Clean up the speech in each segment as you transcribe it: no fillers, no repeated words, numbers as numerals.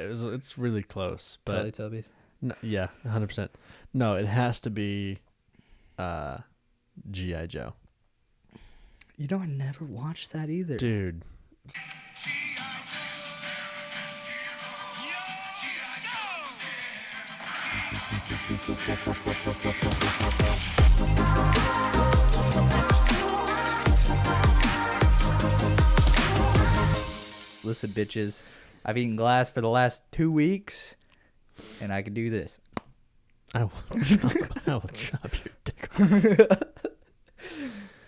It's really close, but Teletubbies. no, yeah, 100%. No, it has to be G.I. Joe. You know, I never watched that either. Dude. Listen, bitches, I've eaten glass for the last 2 weeks, and I can do this. I will chop your dick off.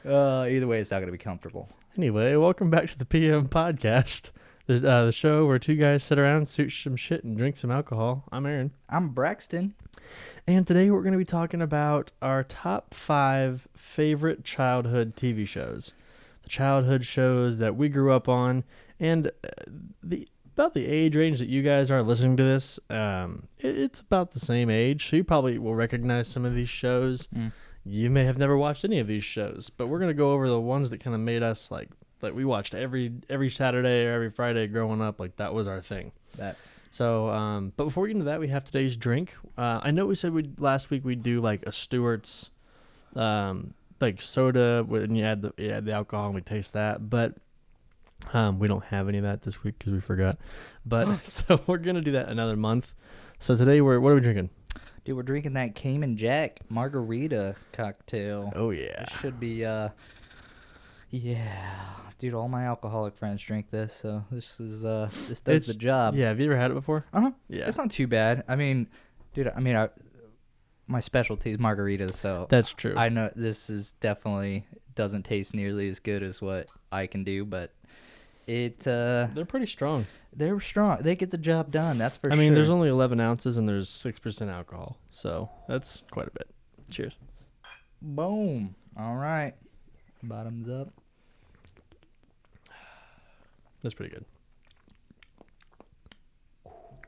Either way, it's not going to be comfortable. Anyway, welcome back to the PM podcast, the show where two guys sit around, shoot some shit, and drink some alcohol. I'm Aaron. I'm Braxton. And today we're going to be talking about our top 5 favorite childhood TV shows. The childhood shows that we grew up on, and about the age range that you guys are listening to this, it's about the same age, so you probably will recognize some of these shows. You may have never watched any of these shows, but we're going to go over the ones that kind of made us like we watched every Saturday or every Friday growing up. Like that was our thing. So, but before we get into that, we have today's drink. I know we said last week we'd do like a Stewart's, like soda, and you add the alcohol and we taste that, but we don't have any of that this week because we forgot. But so we're gonna do that another month. So today what are we drinking? Dude, we're drinking that Cayman Jack margarita cocktail. Oh yeah, it should be dude, all my alcoholic friends drink this, so this does the job. Yeah, have you ever had it before? Yeah, it's not too bad. I mean, dude, my specialty is margaritas, so that's true. I know this is definitely doesn't taste nearly as good as what I can do, but they're pretty strong. They're strong. They get the job done. That's for sure. I mean, there's only 11 ounces and there's 6% alcohol, so that's quite a bit. Cheers. Boom. All right. Bottoms up. That's pretty good.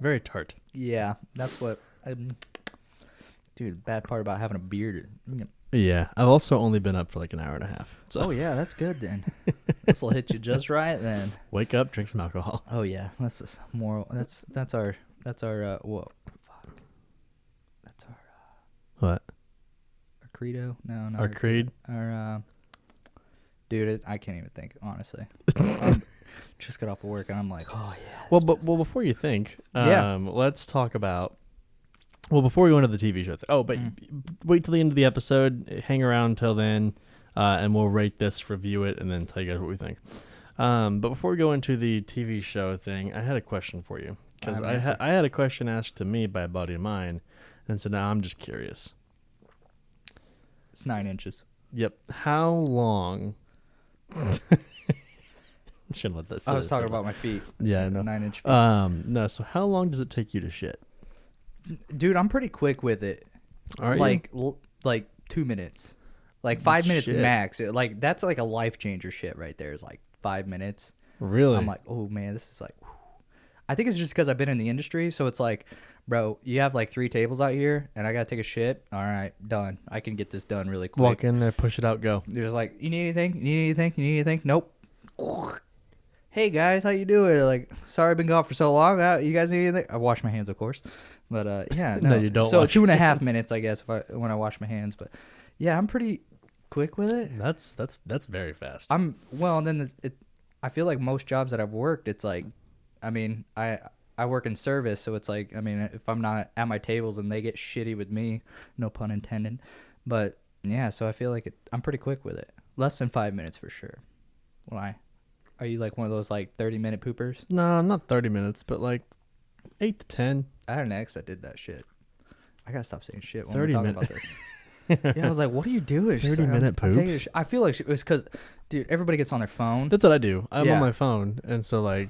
Very tart. Yeah, that's what. Dude, bad part about having a beer. Yeah, I've also only been up for like an hour and a half. So. Oh yeah, that's good then. This will hit you just right then. Wake up, drink some alcohol. Oh yeah, that's just more. That's our. Whoa, fuck. That's our. What? Our credo? No, not our creed. Our. Dude, I can't even think honestly. Just got off of work and I'm like, oh yeah. Well, before you think, let's talk about. Well, before we go into the TV show, wait till the end of the episode. Hang around until then, and we'll rate this, review it, and then tell you guys what we think. But before we go into the TV show thing, I had a question for you because I had a question asked to me by a buddy of mine, and so now I'm just curious. It's 9 inches. Yep. How long? Shouldn't let this. I was talking about my feet. Yeah, I know. 9-inch feet. No. So how long does it take you to shit? Dude, I'm pretty quick with it. Are you? Like 2 minutes. Like 5 minutes max. Like that's like a life changer shit right there. Is like 5 minutes. Really? I'm like, oh man, this is like. Whew. I think it's just because I've been in the industry, so it's like, bro, you have like 3 tables out here, and I gotta take a shit. All right, done. I can get this done really quick. Walk in there, push it out, go. There's like, you need anything? You need anything? You need anything? Nope. Hey guys, how you doing? Like, sorry I've been gone for so long. You guys need anything? I wash my hands, of course. But yeah, no, you don't. So 2.5 minutes, I guess, when I wash my hands. But yeah, I'm pretty quick with it. That's very fast. And then I feel like most jobs that I've worked, it's like, I mean, I work in service, so it's like, I mean, if I'm not at my tables and they get shitty with me, no pun intended. But yeah, so I feel like I'm pretty quick with it. Less than 5 minutes for sure. Why? Are you like one of those like 30-minute poopers? No, not 30 minutes, but like 8 to 10. I had an ex that did that shit. I gotta stop saying shit when 30 we're talking about this. Yeah, I was like, what are you doing? 30-minute poops? I feel like it was because, dude, everybody gets on their phone. That's what I do. I'm on my phone, and so like,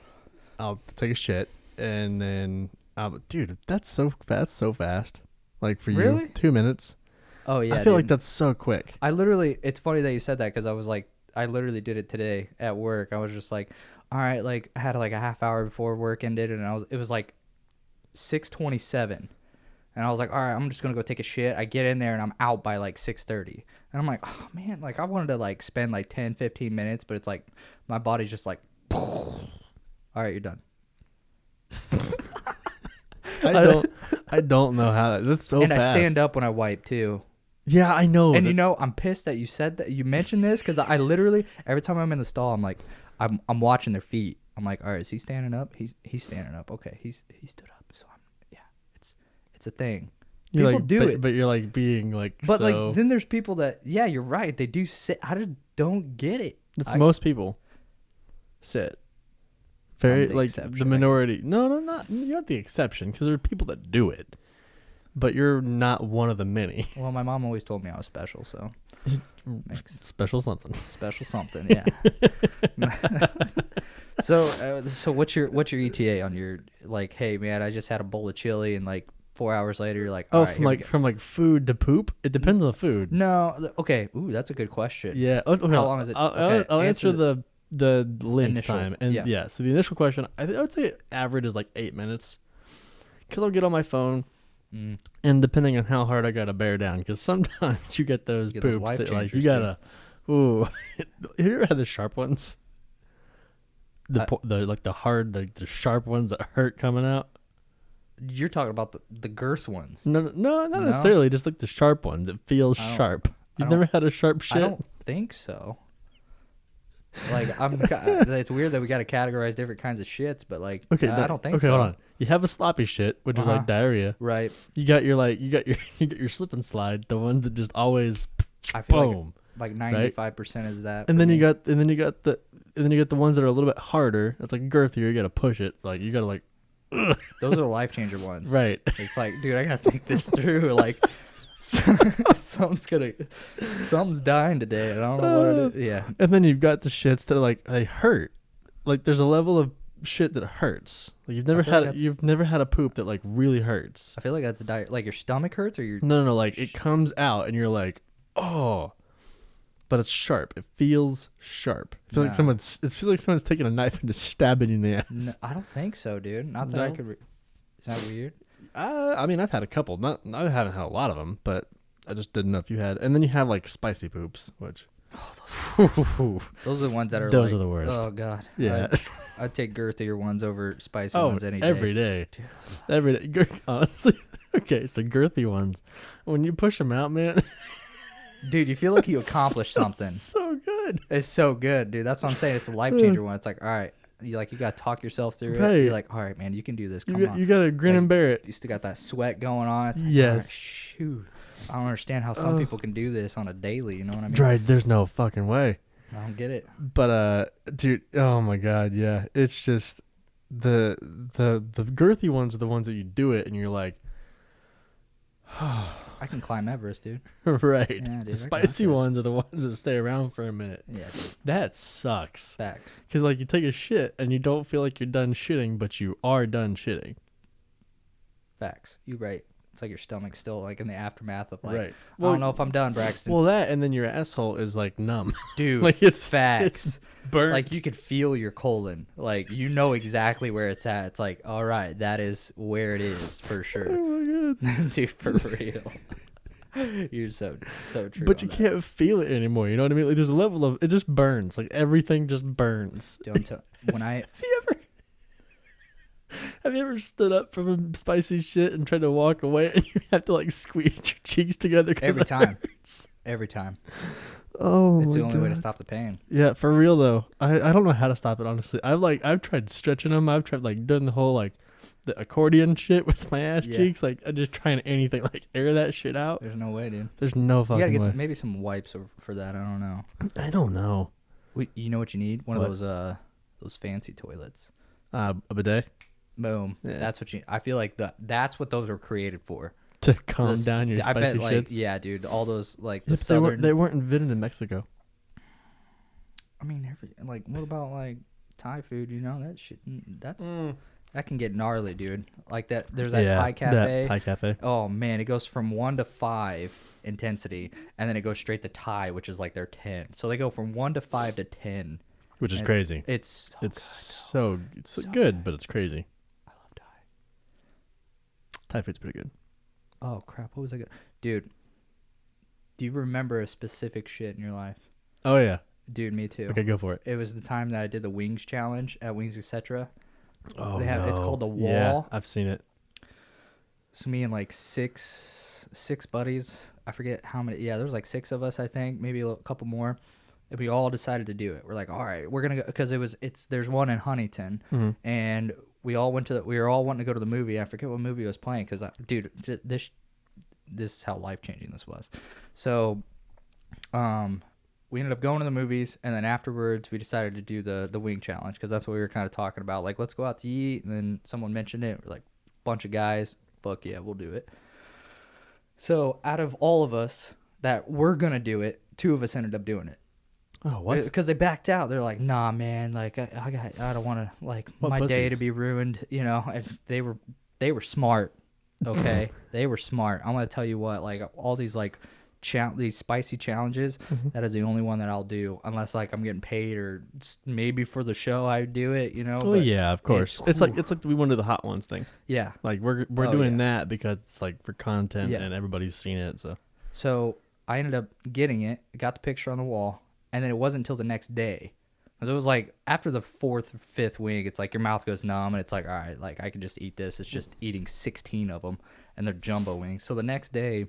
I'll take a shit, and then, dude, that's so fast. Like for really? you, 2 minutes. Oh yeah, I feel like that's so quick. It's funny that you said that because I was like, I literally did it today at work. I was just like, all right, like I had like a half hour before work ended, and it was like 6:27, and I was like, all right, I'm just gonna go take a shit. I get in there and I'm out by like 6:30, and I'm like, oh man, like I wanted to like spend like 10-15 minutes, but it's like my body's just like, all right, you're done. I don't know how that's so and fast. I stand up when I wipe too. Yeah, I know. And I'm pissed that you said that you mentioned this because I literally every time I'm in the stall, I'm like, I'm watching their feet. I'm like, all right, is he standing up? He's standing up. Okay, he stood up. So it's a thing. You're People like, do it, but you're like being like. but so, like then there's people that you're right. They do sit. I just don't get it. it's most people sit. Very the like exception, the minority. No, not you're not the exception because there are people that do it, but you're not one of the many. Well, my mom always told me I was special, so Special something. special something, yeah. So what's your ETA on your like? Hey man, I just had a bowl of chili, and like 4 hours later, you're like, all right, from like food to poop. It depends on the food. no, okay. Ooh, that's a good question. Yeah. Okay. How long is it? I'll answer the length Initial, time, and yeah. So the initial question, I would say average is like 8 minutes, because I'll get on my phone. And depending on how hard I gotta bear down, because sometimes you get those poops that like you gotta, ooh. Have you ever had the sharp ones? The the sharp ones that hurt coming out. You're talking about the girth ones. No, not necessarily. Just like the sharp ones. It feels sharp. You've never had a sharp shit? I don't think so. Like it's weird that we got to categorize different kinds of shits, but like I don't think so. Okay, hold on. You have a sloppy shit, which is like diarrhea. Right. You got your slip and slide, the one that just always I feel boom. Like 95% is that. And then you got the ones that are a little bit harder. It's like girthier. You got to push it. Like you got to like. Ugh. Those are the life changer ones. Right. It's like, dude, I gotta think this through. Like, something's dying today. I don't know what it is. Yeah. And then you've got the shits that are like they hurt. Like there's a level of shit that hurts. Like you've never had a poop that like really hurts. I feel like that's a diet. Like your stomach hurts or your no. Like it comes out and you're like, oh, but it's sharp. It feels sharp. I feel like someone's taking a knife and just stabbing you in the ass. No, I don't think so, dude. Not that I could. Is that weird? I mean, I've had a couple. I haven't had a lot of them, but I just didn't know if you had. And then you have like spicy poops, which. Those are the ones that are. Those are the worst. Oh god. Yeah. I'd take girthier ones over spicy ones any day. Every day. Dude, every day. Honestly. Okay, it's the girthy ones. When you push them out, man. Dude, you feel like you accomplished something. So good. It's so good, dude. That's what I'm saying. It's a life changer one. It's like, all right, you gotta talk yourself through it. You're like, all right, man, you can do this. Come on. You gotta grin and bear it. You still got that sweat going on. It's like, yes. Right, shoot. I don't understand how some people can do this on a daily. You know what I mean? Right. There's no fucking way. I don't get it. But dude, oh my god, yeah. It's just the girthy ones are the ones that you do it and you're like. I can climb Everest, dude. Right. Yeah, dude, the spicy ones are the ones that stay around for a minute. Yeah, dude. That sucks. Facts. Because like you take a shit and you don't feel like you're done shitting, but you are done shitting. Facts. You right. It's like your stomach's still like in the aftermath of like, right. Well, I don't know if I'm done, Braxton. Well, that and then your asshole is like numb. Dude, like it's facts. It's burnt. Like you could feel your colon. Like you know exactly where it's at. It's like, all right, that is where it is for sure. Oh my god. Dude, for real. You're so true. But you can't feel it anymore. You know what I mean? Like there's a level of it just burns. Like everything just burns. Have you ever stood up from a spicy shit and tried to walk away and you have to like squeeze your cheeks together? Every time. Every time. Oh, it's the only way to stop the pain. Yeah, for real though. I don't know how to stop it honestly. I've tried stretching them. I've tried like doing the whole like the accordion shit with my ass cheeks. Like I just trying anything like air that shit out. There's no way, dude. There's no fucking way. You gotta get maybe some wipes for that. I don't know. I don't know. You know what you need? One of those fancy toilets. A bidet. Boom. Yeah. That's what I feel like that's what those are created for. To calm down your spicy bet, shits. like, yeah, dude. All those like the southern. They weren't invented in Mexico. I mean, what about like Thai food? You know that shit. That can get gnarly, dude. Like that. There's that Thai cafe. That Thai cafe. Oh man, it goes from 1 to 5 intensity, and then it goes straight to Thai, which is like their 10. So they go from 1 to 5 to 10, which is crazy. It's so good, but it's crazy. I love Thai. Thai food's pretty good. Oh crap! What was I gonna, dude? Do you remember a specific shit in your life? Oh yeah, dude, me too. Okay, go for it. It was the time that I did the wings challenge at Wings Etc. Oh no. It's called the wall. Yeah, I've seen it. So me and like six buddies. I forget how many. Yeah, there was like 6 of us, I think, maybe a couple more. And we all decided to do it. We're like, all right, we're gonna go because there's one in Huntington, and we all we were all wanting to go to the movie. I forget what movie was playing because, dude, this is how life changing this was. So, we ended up going to the movies, and then afterwards we decided to do the wing challenge because that's what we were kind of talking about. Like, let's go out to eat, and then someone mentioned it. We're like, bunch of guys, fuck yeah, we'll do it. So out of all of us that were gonna do it, 2 of us ended up doing it. Oh, what? Because they backed out. They're like, nah, man, like I don't want to like my day to be ruined. You know, and they were smart. Okay, they were smart. I'm gonna tell you what, like all these like these spicy challenges, that is the only one that I'll do unless like I'm getting paid or maybe for the show I do it. You know. Oh yeah, of course. It's like we want to do the hot ones thing. Yeah. Like we're doing that because it's like for content and everybody's seen it. So I ended up getting it, got the picture on the wall. And then it wasn't until the next day. It was like after the 4th or 5th wing, it's like your mouth goes numb and it's like, all right, like I can just eat this. It's just eating 16 of them and they're jumbo wings. So the next day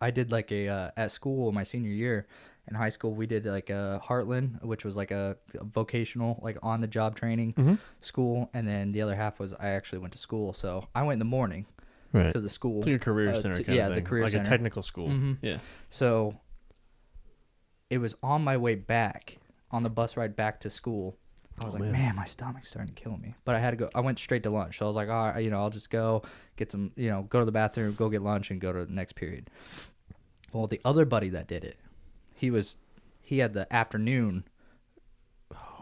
I did like at school my senior year in high school, we did like a Heartland, which was like a vocational, like on the job training school. And then the other half was I actually went to school. So I went in the morning to the school. It's like a career center kind of thing. the career center. Like a technical school. Yeah. So it was on my way back, on the bus ride back to school. I was man, my stomach's starting to kill me. But I had to go. I went straight to lunch. So I was like, all right, I'll just go get some, go to the bathroom, go get lunch, and go to the next period. Well, the other buddy that did it, he had the afternoon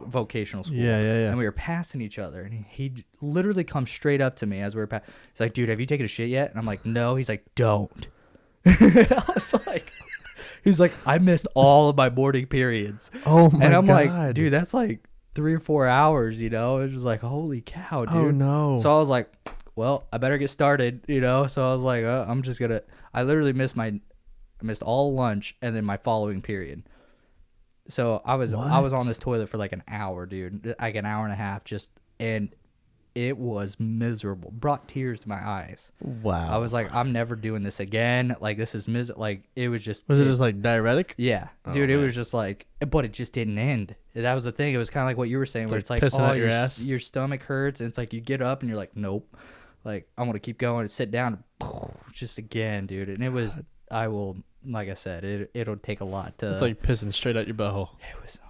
vocational school. Yeah. And we were passing each other. And he literally comes straight up to me as we were passing. He's like, dude, have you taken a shit yet? And I'm like, no. He's like, don't. And I was like... He's like, I missed all of my boarding periods. Oh my god! And I'm like, dude, that's like 3 or 4 hours. It was just like, holy cow, dude. Oh no! So I was like, well, I better get started. So I was like, I'm just gonna. I literally missed all lunch and then my following period. So I was on this toilet for like an hour, dude, like an hour and a half, and it was miserable. Brought tears to my eyes. Wow. I was like, I'm never doing this again. Like, this is like, it was just. Was it just like diuretic? Yeah. Dude, it was just like, but it just didn't end. That was the thing. It was kind of like what you were saying, where it's like, pissing out your ass. Your stomach hurts. And it's like, you get up and you're like, nope. Like, I want to keep going and sit down. Just again, dude. And it was, like I said, it'll take a lot to. It's like pissing straight out your butthole. It was awful.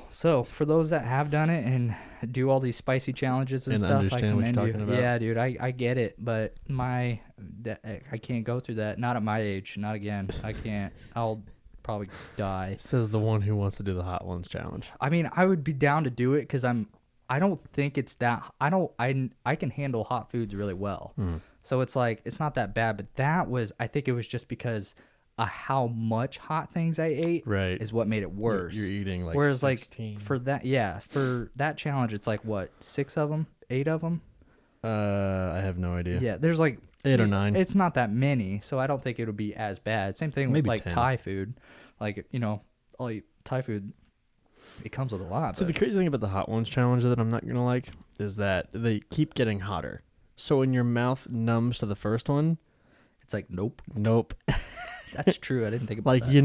So for those that have done it and do all these spicy challenges and stuff, I commend you. About. Yeah, dude, I get it, but I can't go through that. Not at my age. Not again. I can't. I'll probably die. Says the one who wants to do the hot ones challenge. I mean, I would be down to do it because I don't think it's that. I can handle hot foods really well. So it's like it's not that bad. But I think it was just because. How much hot things I ate is what made it worse. You're eating like whereas 16. Like for that challenge, it's like what 6 of them, 8 of them. I have no idea. Yeah, there's like 8 or 9. It's not that many, so I don't think it would be as bad. Same thing with like 10. Thai food, like I'll eat Thai food. It comes with a lot. So the crazy thing about the hot ones challenge that I'm not gonna like is that they keep getting hotter. So when your mouth numbs to the first one, it's like nope. That's true. I didn't think about that.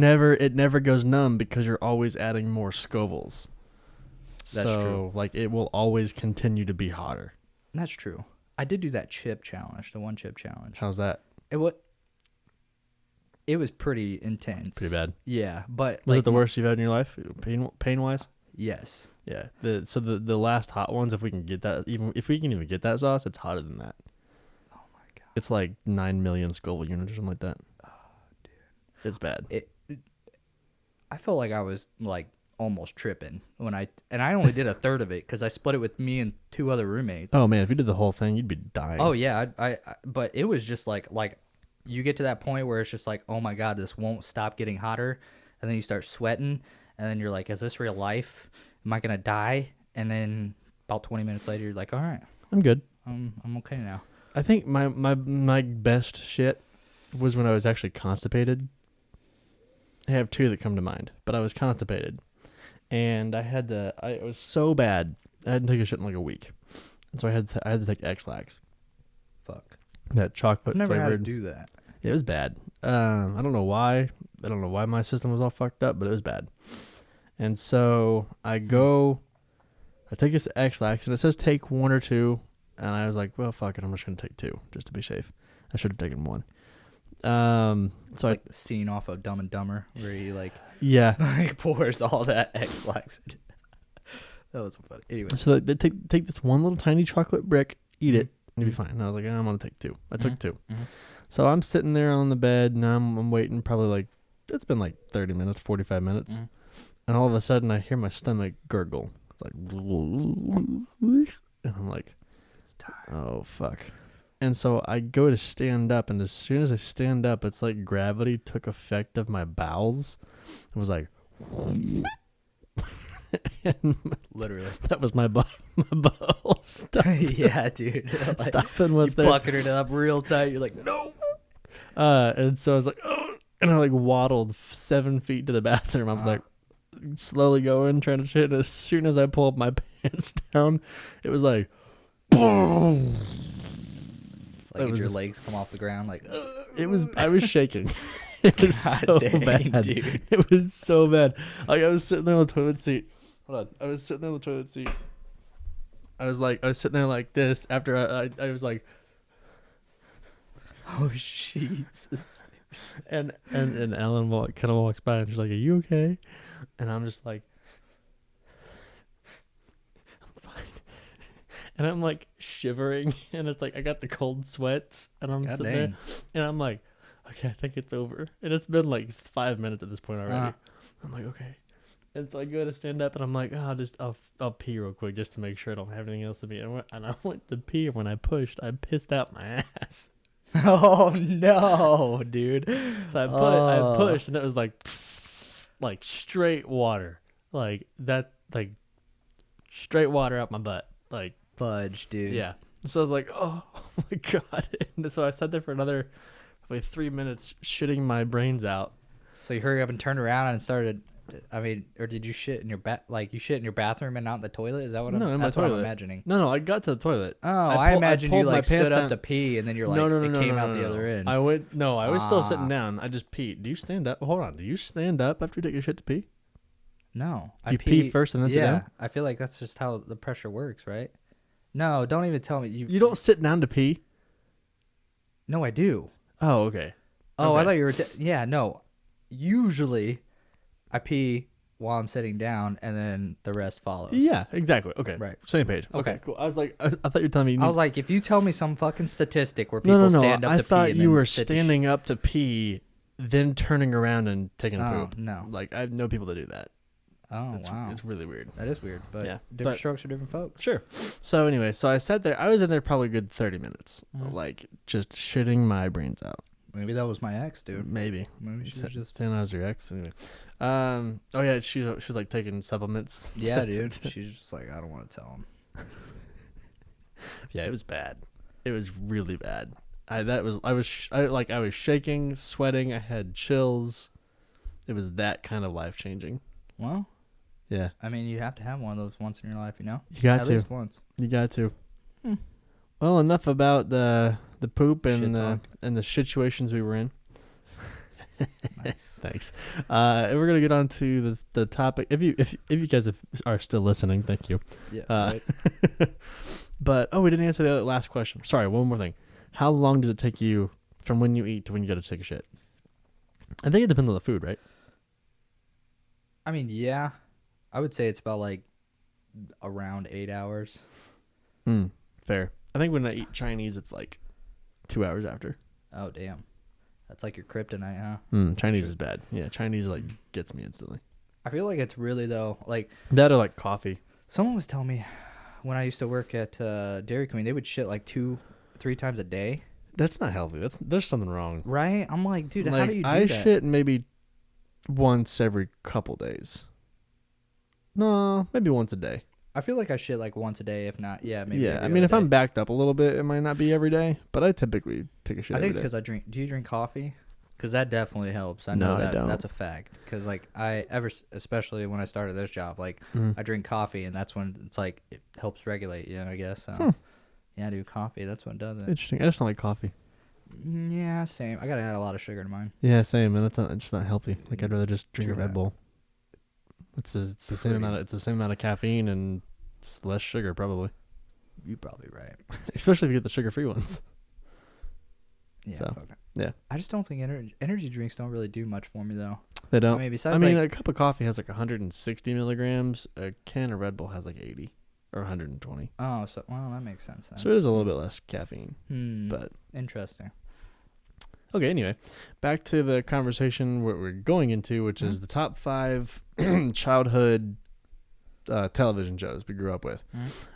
It never goes numb because you're always adding more Scovilles. That's true. Like it will always continue to be hotter. That's true. I did do that chip challenge, the 1 chip challenge. How's that? It was pretty intense. Pretty bad. Yeah, but was it the worst you've had in your life, pain wise? Yes. Yeah. The last hot ones, if we can get that, even if we can even get that sauce, it's hotter than that. Oh my god. It's like 9 million Scoville units or something like that. It's bad. I felt like I was like almost tripping and I only did a third of it because I split it with me and 2 other roommates. Oh man, if you did the whole thing, you'd be dying. Oh yeah, but it was just like you get to that point where it's just like, oh my god, this won't stop getting hotter, and then you start sweating, and then you're like, is this real life? Am I gonna die? And then about 20 minutes later, you're like, all right, I'm good. I'm okay now. I think my best shit was when I was actually constipated. I have 2 that come to mind, but I was constipated, and it was so bad I hadn't taken a shit in like a week, and so I had to take X-Lax. Fuck. That chocolate I've never had to flavored. do that. It was bad. I don't know why. I don't know why my system was all fucked up, but it was bad. And so I take this X-Lax, and it says take 1 or 2. And I was like, well, fuck it. I'm just going to take 2 just to be safe. I should have taken 1. It's like the scene off of Dumb and Dumber where he like pours all that X-Lax. That was funny. Anyway. So they take this one little tiny chocolate brick, eat it, and you'll be fine. And I was like, I'm going to take 2. I took 2. Mm-hmm. So I'm sitting there on the bed, and I'm waiting probably like, it's been like 30 minutes, 45 minutes. Mm-hmm. And all of a sudden, I hear my stomach gurgle. It's like, and I'm like, It's tired. oh, fuck. And so I go to stand up, and as soon as I stand up, it's like gravity took effect of my bowels. It was like, and Literally. that was my bowel stopping. Yeah, dude. Like, Stopping was you there. bucketed it up real tight. You're like, no. And so I was like, oh, and I like waddled 7 feet to the bathroom. I was like, slowly going, trying to shit. And as soon as I pull up my pants down, it was like, boom. Like your legs come off the ground, like I was shaking. It was so bad, dude. It was so bad. Like I was sitting there on the toilet seat. Hold on, I was sitting there on the toilet seat. I was sitting there like this. After I was like, oh Jesus. and Ellen kind of walks by and she's like, "Are you okay?" And I'm just like, "I'm fine." And I'm like shivering, and it's like I got the cold sweats, and I'm sitting there, and I'm like, okay, I think it's over. And it's been like 5 minutes at this point already. I'm like, okay. And so I go to stand up, and I'm like, I'll pee real quick just to make sure I don't have anything else to be. And I went to pee, and when I pushed, I pissed out my ass. Oh no, dude. So I pushed, and it was like straight water, like that, like straight water out my butt, like fudge, dude. Yeah. So I was like, oh my god. And so I sat there for another probably 3 minutes shitting my brains out. So you hurry up and turned around and started. I mean, or did you shit in your you shit in your bathroom and not in the toilet? Is that what that's what I'm imagining? No, I got to the toilet. Oh, I imagine you like stood up to pee and then you're like, it came out the other end. I was still sitting down. I just peed. Do you stand up? Hold on. Do you stand up after you take your shit to pee? No. Do you pee first and then sit down? I feel like that's just how the pressure works, right? No, don't even tell me. You don't sit down to pee? No, I do. Oh, okay. Oh, okay. I thought you were... no. Usually, I pee while I'm sitting down, and then the rest follows. Yeah, exactly. Okay. Right. Same page. Okay, cool. I was like, I thought you were telling me... I was like, if you tell me some fucking statistic where people stand up to pee... I thought you were standing up to pee, then turning around and taking a poop. No. Like, I know people that do that. Oh, wow. It's really weird. That is weird, but yeah, different strokes for different folks. Sure. So anyway, I sat there. I was in there probably a good 30 minutes, like just shitting my brains out. Maybe that was my ex, dude. Maybe she was just saying I was your ex. Anyway. Oh yeah, she's like taking supplements. Yeah, dude. She's just like, I don't want to tell him. Yeah, it was bad. It was really bad. I was shaking, sweating. I had chills. It was that kind of life changing. Well. Yeah. I mean, you have to have one of those once in your life, you know? You got to. At least once. You got to. Well, enough about the poop and the situations we were in. Nice. Thanks. We're gonna get on to the topic. If you guys are still listening, thank you. Yeah. Right. But we didn't answer the last question. Sorry. One more thing. How long does it take you from when you eat to when you go to take a shit? I think it depends on the food, right? I mean, yeah. I would say it's about like around 8 hours. Fair. I think when I eat Chinese, it's like 2 hours after. Oh, damn. That's like your kryptonite, huh? Chinese is bad. Yeah, Chinese like gets me instantly. I feel like it's really, though, like... That or like coffee. Someone was telling me when I used to work at Dairy Queen, they would shit like 2-3 times a day. That's not healthy. There's something wrong. Right? I'm like, dude, how do you do that? I shit maybe once every couple days. No, maybe once a day. I feel like I shit like once a day, if not, maybe. Yeah, I mean, if I'm backed up a little bit, it might not be every day, but I typically take a shit. I think it's because I drink. Do you drink coffee? Because that definitely helps. I know that. That's a fact. Because like especially when I started this job, like I drink coffee, and that's when it's like it helps regulate. I guess. So, yeah, dude, coffee. That's what does it. Interesting. I just don't like coffee. Yeah, same. I gotta add a lot of sugar to mine. Yeah, same, and it's just not healthy. Like I'd rather just drink a True Red that. Bull. It's the same Pretty- amount. It's the same amount of caffeine and it's less sugar probably. You're probably right. Especially if you get the sugar-free ones. Yeah. So, Fuck it. yeah. I just don't think energy drinks don't really do much for me though. They don't. I mean, I besides mean, like, a cup of coffee has like 160 milligrams. A can of Red Bull has like 80 or 120. oh, so well, that makes sense. Then. So it is a little bit less caffeine. But interesting. Okay, anyway, back to the conversation what we're going into, which is the top 5 childhood television shows we grew up with.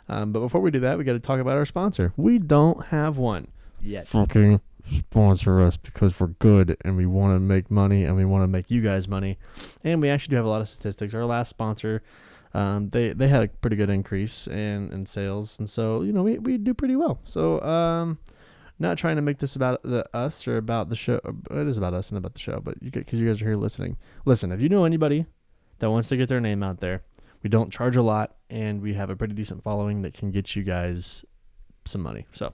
But before we do that, we got to talk about our sponsor. We don't have one. Yet. Fucking sponsor us because we're good and we want to make money and we want to make you guys money. And we actually do have a lot of statistics. Our last sponsor, they had a pretty good increase in sales, and so we do pretty well. So not trying to make this about us or about the show. It is about us and about the show, but because you guys are here listening. Listen, if you know anybody that wants to get their name out there, we don't charge a lot, and we have a pretty decent following that can get you guys some money. So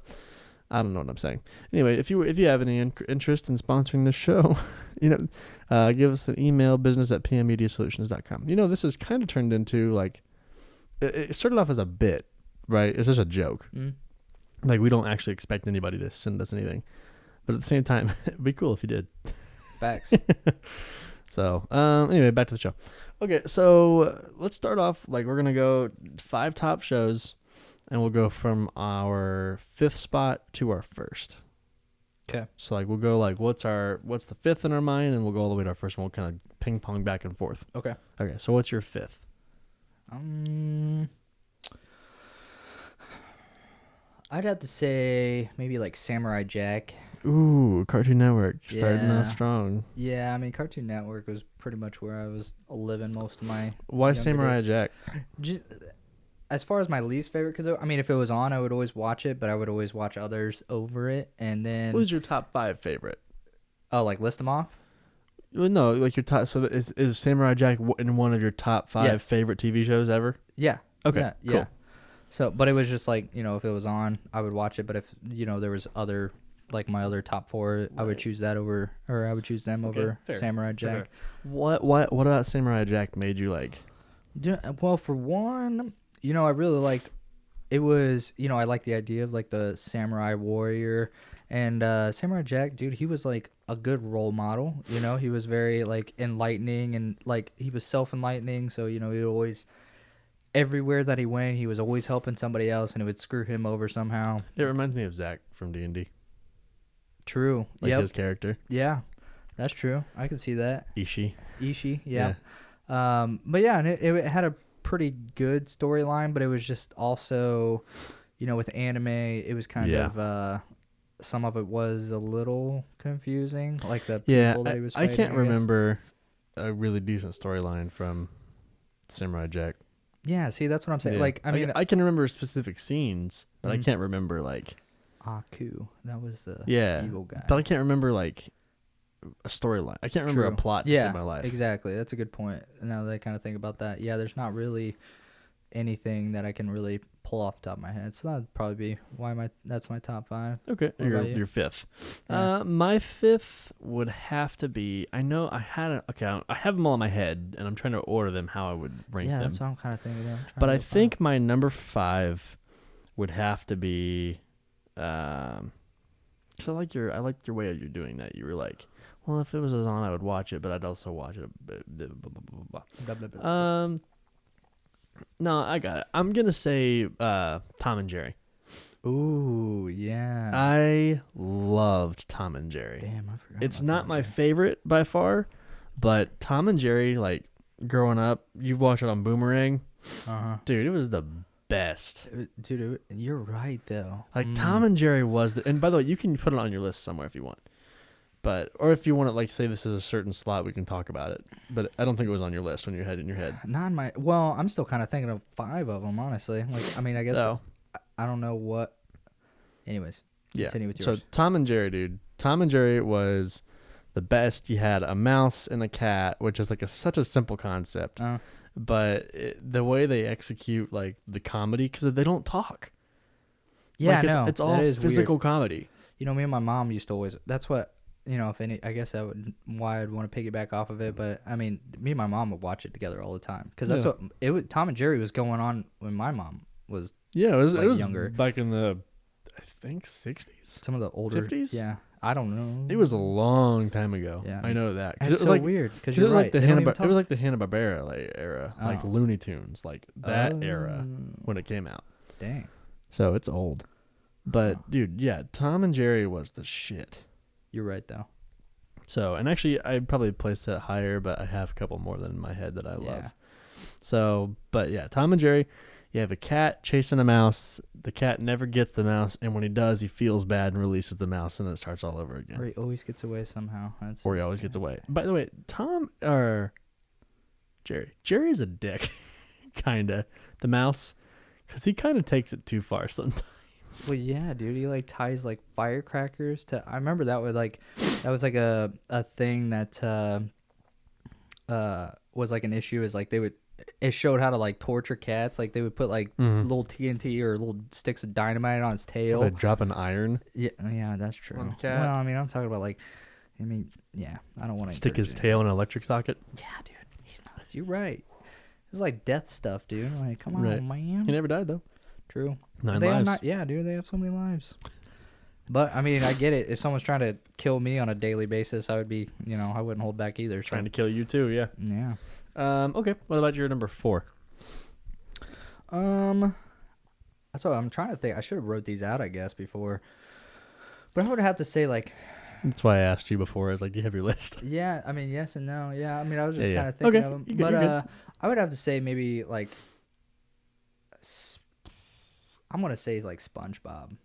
I don't know what I'm saying. Anyway, if you have any interest in sponsoring this show, give us an email, business@pmmediasolutions.com. This has kind of turned into like, it started off as a bit, right? It's just a joke. Like, we don't actually expect anybody to send us anything. But at the same time, it'd be cool if you did. Facts. So, anyway, back to the show. Okay, so let's start off, like, we're going to go 5 top shows, and we'll go from our 5th spot to our 1st. Okay. So, like, we'll go, like, what's the 5th in our mind, and we'll go all the way to our 1st, and we'll kind of ping-pong back and forth. Okay. Okay, so what's your 5th? I'd have to say maybe like Samurai Jack. Ooh, Cartoon Network, starting off strong. Yeah, I mean, Cartoon Network was pretty much where I was living most of my. Why Samurai Jack? Just, as far as my least favorite, because I mean, if it was on, I would always watch it, but I would always watch others over it, and then. What was your top 5 favorite? Oh, like list them off? Well, no, like your top. So is Samurai Jack in one of your top 5 favorite TV shows ever? Yeah. Okay. Yeah. Cool. Yeah. So, but it was just like, if it was on, I would watch it. But if, there was other, like my other top 4, right. I would choose that over, or I would choose them over fair. Samurai Jack. Fair. What about Samurai Jack made you like? Well, for one, I really liked, it was, I liked the idea of like the samurai warrior, and Samurai Jack, dude, he was like a good role model. He was very like enlightening, and like he was self-enlightening. So, he would always, everywhere that he went, he was always helping somebody else, and it would screw him over somehow. It reminds me of Zach from D&D. True. Like his character. Yeah, that's true. I can see that. Ishii. Yeah. But yeah, and it had a pretty good storyline, but it was just also, with anime, it was kind of some of it was a little confusing, like the people that he was fighting. I can't remember a really decent storyline from Samurai Jack. Yeah, see, that's what I'm saying. Yeah. Like, I mean, I can remember specific scenes, but I can't remember like Aku. That was the evil guy. But I can't remember like a storyline. I can't remember a plot to save my life. Exactly. That's a good point. Now that I kind of think about that, yeah, there's not really anything that I can really pull off the top of my head. So that'd probably be why that's my top 5. Okay, your 5th. Yeah. My 5th would have to be. I know I had I have them all in my head, and I'm trying to order them how I would rank them. Yeah, that's what I'm kind of thinking. But I think my number 5 would have to be. So I liked your way you're doing that. You were like, well, if it was on, I would watch it, but I'd also watch it. Blah, blah, blah. No, I got it. I'm gonna say Tom and Jerry. Ooh, yeah. I loved Tom and Jerry. Damn, I forgot. It's not my favorite by far, but Tom and Jerry, like growing up, you watch it on Boomerang. Dude, it was the best. Dude, you're right though. Like Tom and Jerry was and by the way, you can put it on your list somewhere if you want. Or if you want to like say this is a certain slot, we can talk about it. But I don't think it was on your list when you had it in your head. Not in my. Well, I'm still kind of thinking of 5 of them, honestly. Like, I mean, I guess I don't know what. Anyways, continue with yours. So Tom and Jerry, dude. Tom and Jerry was the best. You had a mouse and a cat, which is like such a simple concept. But the way they execute like the comedy, because they don't talk. Yeah, like no, it's all physical comedy. Me and my mom used to always. That's what if any. I guess that would why I'd want to piggyback off of it. But I mean, me and my mom would watch it together all the time because that's what it was. Tom and Jerry was going on when my mom was. Yeah, it was younger. Back in the, I think 60s. Some of the older 50s. Yeah, I don't know. It was a long time ago. Yeah, I know that. It's so weird because it you're was right. like the it was like the Hanna-Barbera era, like Oh. Looney Tunes, like that era when it came out. Dang. So it's old. But dude, yeah, Tom and Jerry was the shit. You're right though. So, and actually I'd probably place that higher, but I have a couple more than in my head that I love. So, but yeah, Tom and Jerry, you have a cat chasing a mouse. The cat never gets the mouse, and when he does, he feels bad and releases the mouse, and then it starts all over again. Or he always gets away somehow. Or he always gets away. By the way, Jerry's a dick, kinda. The mouse, because he kind of takes it too far sometimes. Well, yeah, dude. He like ties like firecrackers to. I remember that was like a thing that was like an issue. Is like it showed how to like torture cats. Like they would put like little TNT or little sticks of dynamite on its tail. They drop an iron. Yeah, that's true. On the cat. Well, I mean, I'm talking about like, yeah, I don't want to stick his tail in an electric socket. Yeah, dude. He's not. You're right. It's like death stuff, dude. Like, come on, Right. man. He never died though. True. 9 They lives. have yeah, dude. They have so many lives. But I mean, I get it. If someone's trying to kill me on a daily basis, I would be, I wouldn't hold back either. So. Trying to kill you too, yeah. Yeah. Okay. What about your number 4? That's what I'm trying to think. I should have wrote these out, I guess, before. But I would have to say, like. That's why I asked you before. I was like, do you have your list? Yeah, I mean, yes and no. Yeah, I mean, I was just Yeah, kind of thinking okay. of them. You're good, But you're good. I would have to say maybe like. I'm gonna say like SpongeBob.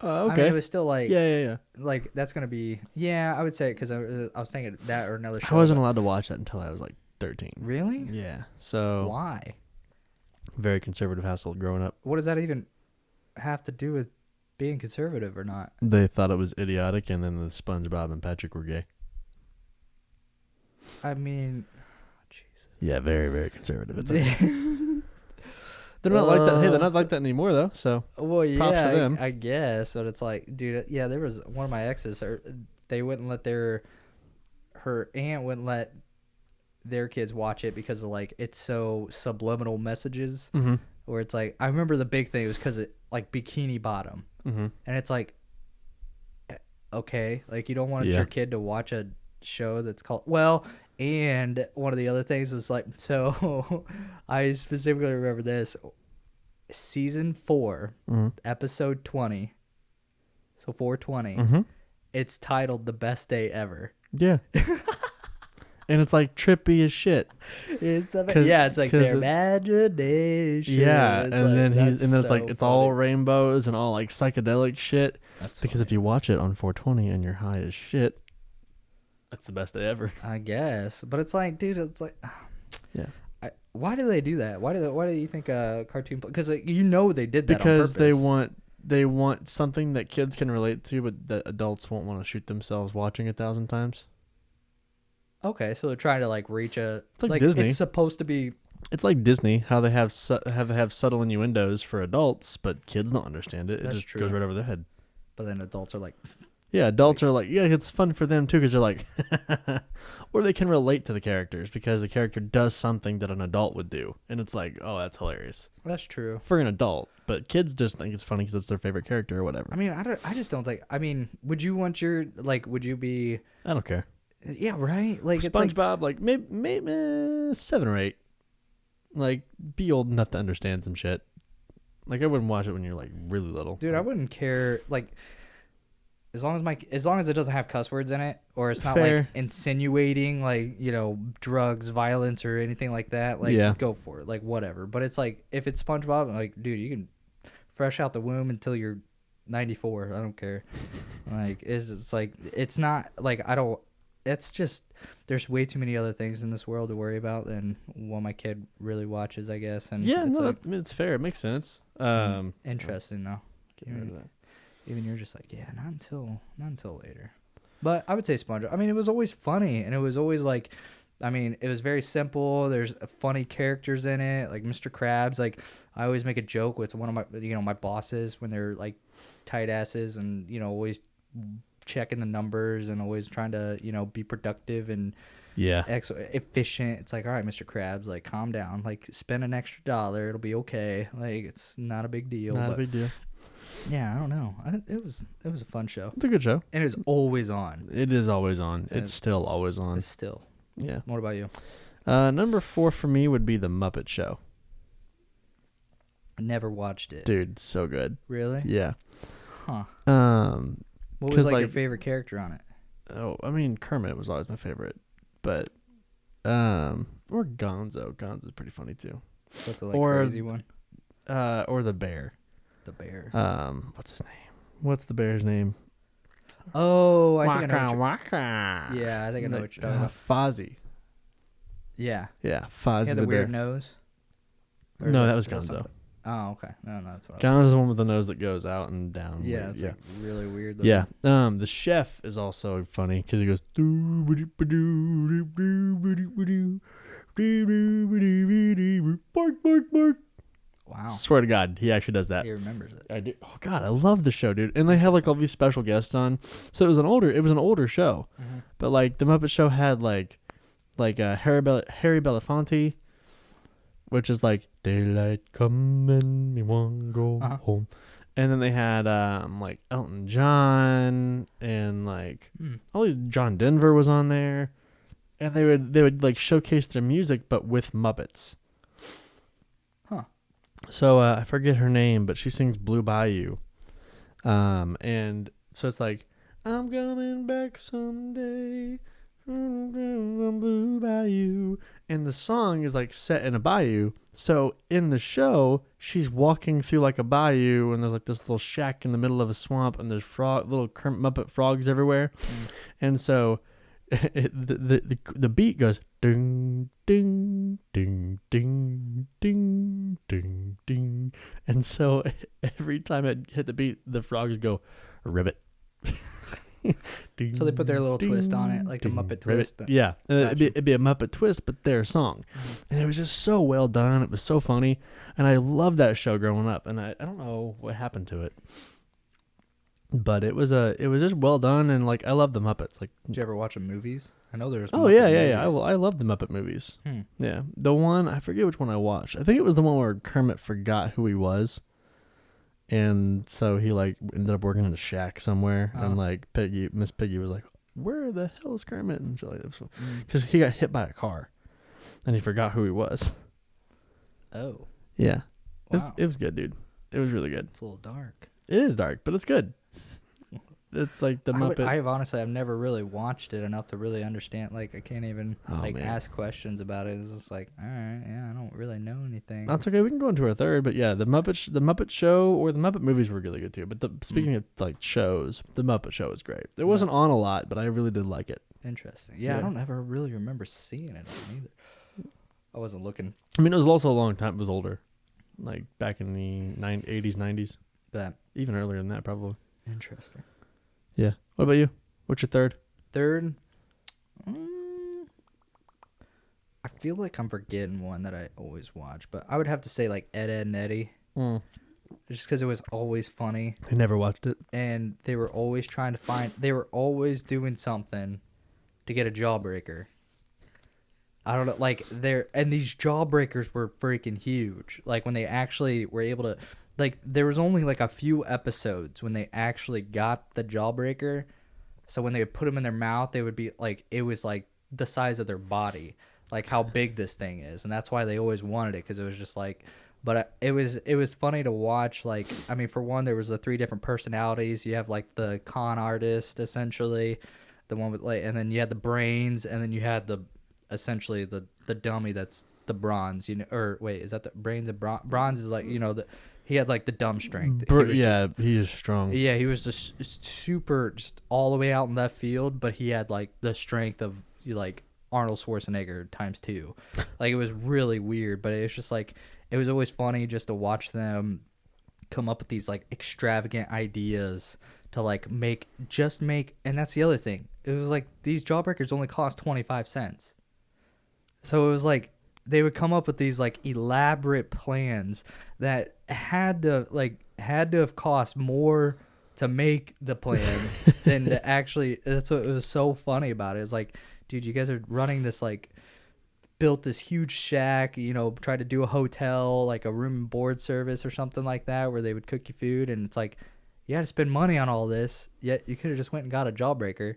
Okay. I mean, it was still like. Yeah. Like that's gonna be. Yeah, I would say because I was thinking that or another show. I wasn't allowed to watch that until I was like 13. Really? Yeah. So Why? very conservative household growing up. What does that even have to do with being conservative or not? They thought it was idiotic, and then the SpongeBob and Patrick were gay. I mean, Yeah, very, very conservative. It's like, they're not like that. Hey, they're not like that anymore, though. So well, props yeah, to them. I guess. But it's like, dude, yeah, there was one of my exes. They wouldn't let her aunt wouldn't let their kids watch it because of like it's so subliminal messages. Mm-hmm. Where it's like, I remember the big thing was because it like Bikini Bottom, Mm-hmm. and it's like, okay, like you don't want your kid to watch a show that's called and one of the other things was like, so I specifically remember this season 4 episode 20, so 420. Mm-hmm. It's titled The Best Day Ever. Yeah. And it's like trippy as shit. It's like their imagination. Yeah, it's and like, then it's so like it's all rainbows and all like psychedelic shit. That's because if you watch it on 420 and you're high as shit, that's the best day ever. I guess, but it's like, dude, it's like, yeah. Why do they do that? Why do you think a cartoon? Because they did that because on purpose. they want something that kids can relate to, but that adults won't want to shoot themselves watching 1,000 times. Okay, so they're trying to like reach a It's like Disney. It's supposed to be. It's like Disney, how they have subtle innuendos for adults, but kids don't understand it. It That's just true. goes right over their head. But then adults are like, yeah, adults are like, yeah, it's fun for them too, because they're like, or they can relate to the characters because the character does something that an adult would do, and it's like, oh, that's hilarious. that's true. For an adult, but kids just think it's funny because it's their favorite character or whatever. I mean, I just don't think. I mean, would you want your would you be? I don't care. Yeah, right. Like SpongeBob, like maybe 7 or 8. Like, be old enough to understand some shit. Like, I wouldn't watch it when you're like really little. Dude, I wouldn't care. Like, as long as it doesn't have cuss words in it, or it's not Fair. like insinuating like drugs, violence, or anything like that. Like, go for it. Like, whatever. But it's like if it's SpongeBob, like, dude, you can fresh out the womb until you're 94. I don't care. Like, it's like it's not like I don't. It's just there's way too many other things in this world to worry about than what my kid really watches, I guess. And yeah, it's no, like, I mean, it's fair. It makes sense. interesting though. Get rid of that. Even you're just like, yeah, not until later. But I would say SpongeBob. I mean, it was always funny, and it was always like, I mean, it was very simple. There's funny characters in it, like Mr. Krabs. Like, I always make a joke with one of my, my bosses when they're like tight asses and always checking the numbers and always trying to, be productive and Yeah. efficient. It's like, all right, Mr. Krabs, like, calm down. Like, spend an extra $1. It'll be okay. Like, it's not a big deal. Not a big deal. Yeah, I don't know. It was a fun show. It's a good show. And it's always on. It is always on. And It's still always on. It's still. Yeah. What about you? Number 4 for me would be The Muppet Show. I never watched it. Dude, so good. Really? Yeah. Huh. What 'cause, was your favorite character on it? Oh, I mean, Kermit was always my favorite, but or Gonzo. Gonzo's pretty funny too. What's the Or- crazy one? Or the bear. The bear. What's his name? What's the bear's name? Oh, I think I know. Waka. Yeah, I think I know what you're talking about. Fozzie. Yeah. Yeah, He Fozzie had the the bear. weird nose. Or No, is that was is Gonzo. something? Oh, okay. No, that's what I was. Gonzo's the one with the nose that goes out and down. Yeah, weird, it's like really weird. Yeah. The chef is also funny because he goes. Bark, bark, bark. Wow. Swear to God, he actually does that. He remembers it. I do. Oh God, I love the show, dude. And they have like all these special guests on. So it was an older show, but like the Muppet Show had like Harry Belafonte, which is like daylight coming, me want go home. And then they had like Elton John and like all these. John Denver was on there, and they would like showcase their music but with Muppets. Huh. So I forget her name, but she sings Blue Bayou. And so it's like, I'm coming back someday from Blue Bayou. And the song is like set in a bayou. So in the show, she's walking through like a bayou, and there's like this little shack in the middle of a swamp, and there's little Muppet frogs everywhere. And so the beat goes ding ding ding ding ding ding ding, and so every time it hit the beat, the frogs go ribbit. Ding, So they put their little twist on it, like the ding, Muppet ribbit. twist. But Yeah, Gotcha. it'd be a Muppet twist, but their song, and it was just so well done. It was so funny, and I loved that show growing up. And I don't know what happened to it, but it was just well done, and like I love the Muppets. Like, did you ever watch the movies? I know there's. oh Muppet yeah. movies. I love the Muppet movies. Hmm. Yeah, the one I forget which one I watched. I think it was the one where Kermit forgot who he was, and so he like ended up working in a shack somewhere, and like Miss Piggy was like, "Where the hell is Kermit?" And she like, because he got hit by a car, and he forgot who he was. Oh. Yeah, Wow. it was good, dude. It was really good. It's a little dark. It is dark, but it's good. It's like the Muppet. I've never really watched it enough to really understand. Like, I can't even Man. ask questions about it. It's just like, all right, yeah, I don't really know anything. That's okay. We can go into our third, but yeah, the Muppet Show or the Muppet movies were really good too. But speaking of like shows, the Muppet Show was great. It wasn't on a lot, but I really did like it. Interesting. Yeah, Yeah. I don't ever really remember seeing it on either. I wasn't looking. I mean, it was also a long time. It was older, like back in the 80s, 90s, But even earlier than that, probably. interesting. Yeah. What about you? What's your third? Third, I feel like I'm forgetting one that I always watch, but I would have to say like Ed, Edd and Eddy, just because it was always funny, I never watched it. and they were always they were always doing something to get a jawbreaker. I don't know, like and these jawbreakers were freaking huge. Like when they actually were able to, like there was only like a few episodes when they actually got the jawbreaker. So when they would put them in their mouth, they would be like, it was like the size of their body, like how big this thing is, and that's why they always wanted it, because it was just like. But it was funny to watch. Like, I mean, for one, there was the 3 different personalities. You have like the con artist, essentially, the one with like, and then you had the brains, and then you had essentially the dummy that's the bronze. Or wait, is that the brains and bronze is like, he had like the dumb strength. He is strong. Yeah, he was just super, just all the way out in left field, but he had like the strength of like Arnold Schwarzenegger times 2. Like, it was really weird, but it was just like, it was always funny just to watch them come up with these like extravagant ideas to like make, and that's the other thing. It was like these jawbreakers only cost 25 cents. So it was like they would come up with these like elaborate plans that had to have cost more to make the plan than to actually. That's what was so funny about it. It's like, dude, you guys are running this like built this huge shack, tried to do a hotel, like a room and board service or something like that, where they would cook you food, and it's like you had to spend money on all this, yet you could have just went and got a Jawbreaker,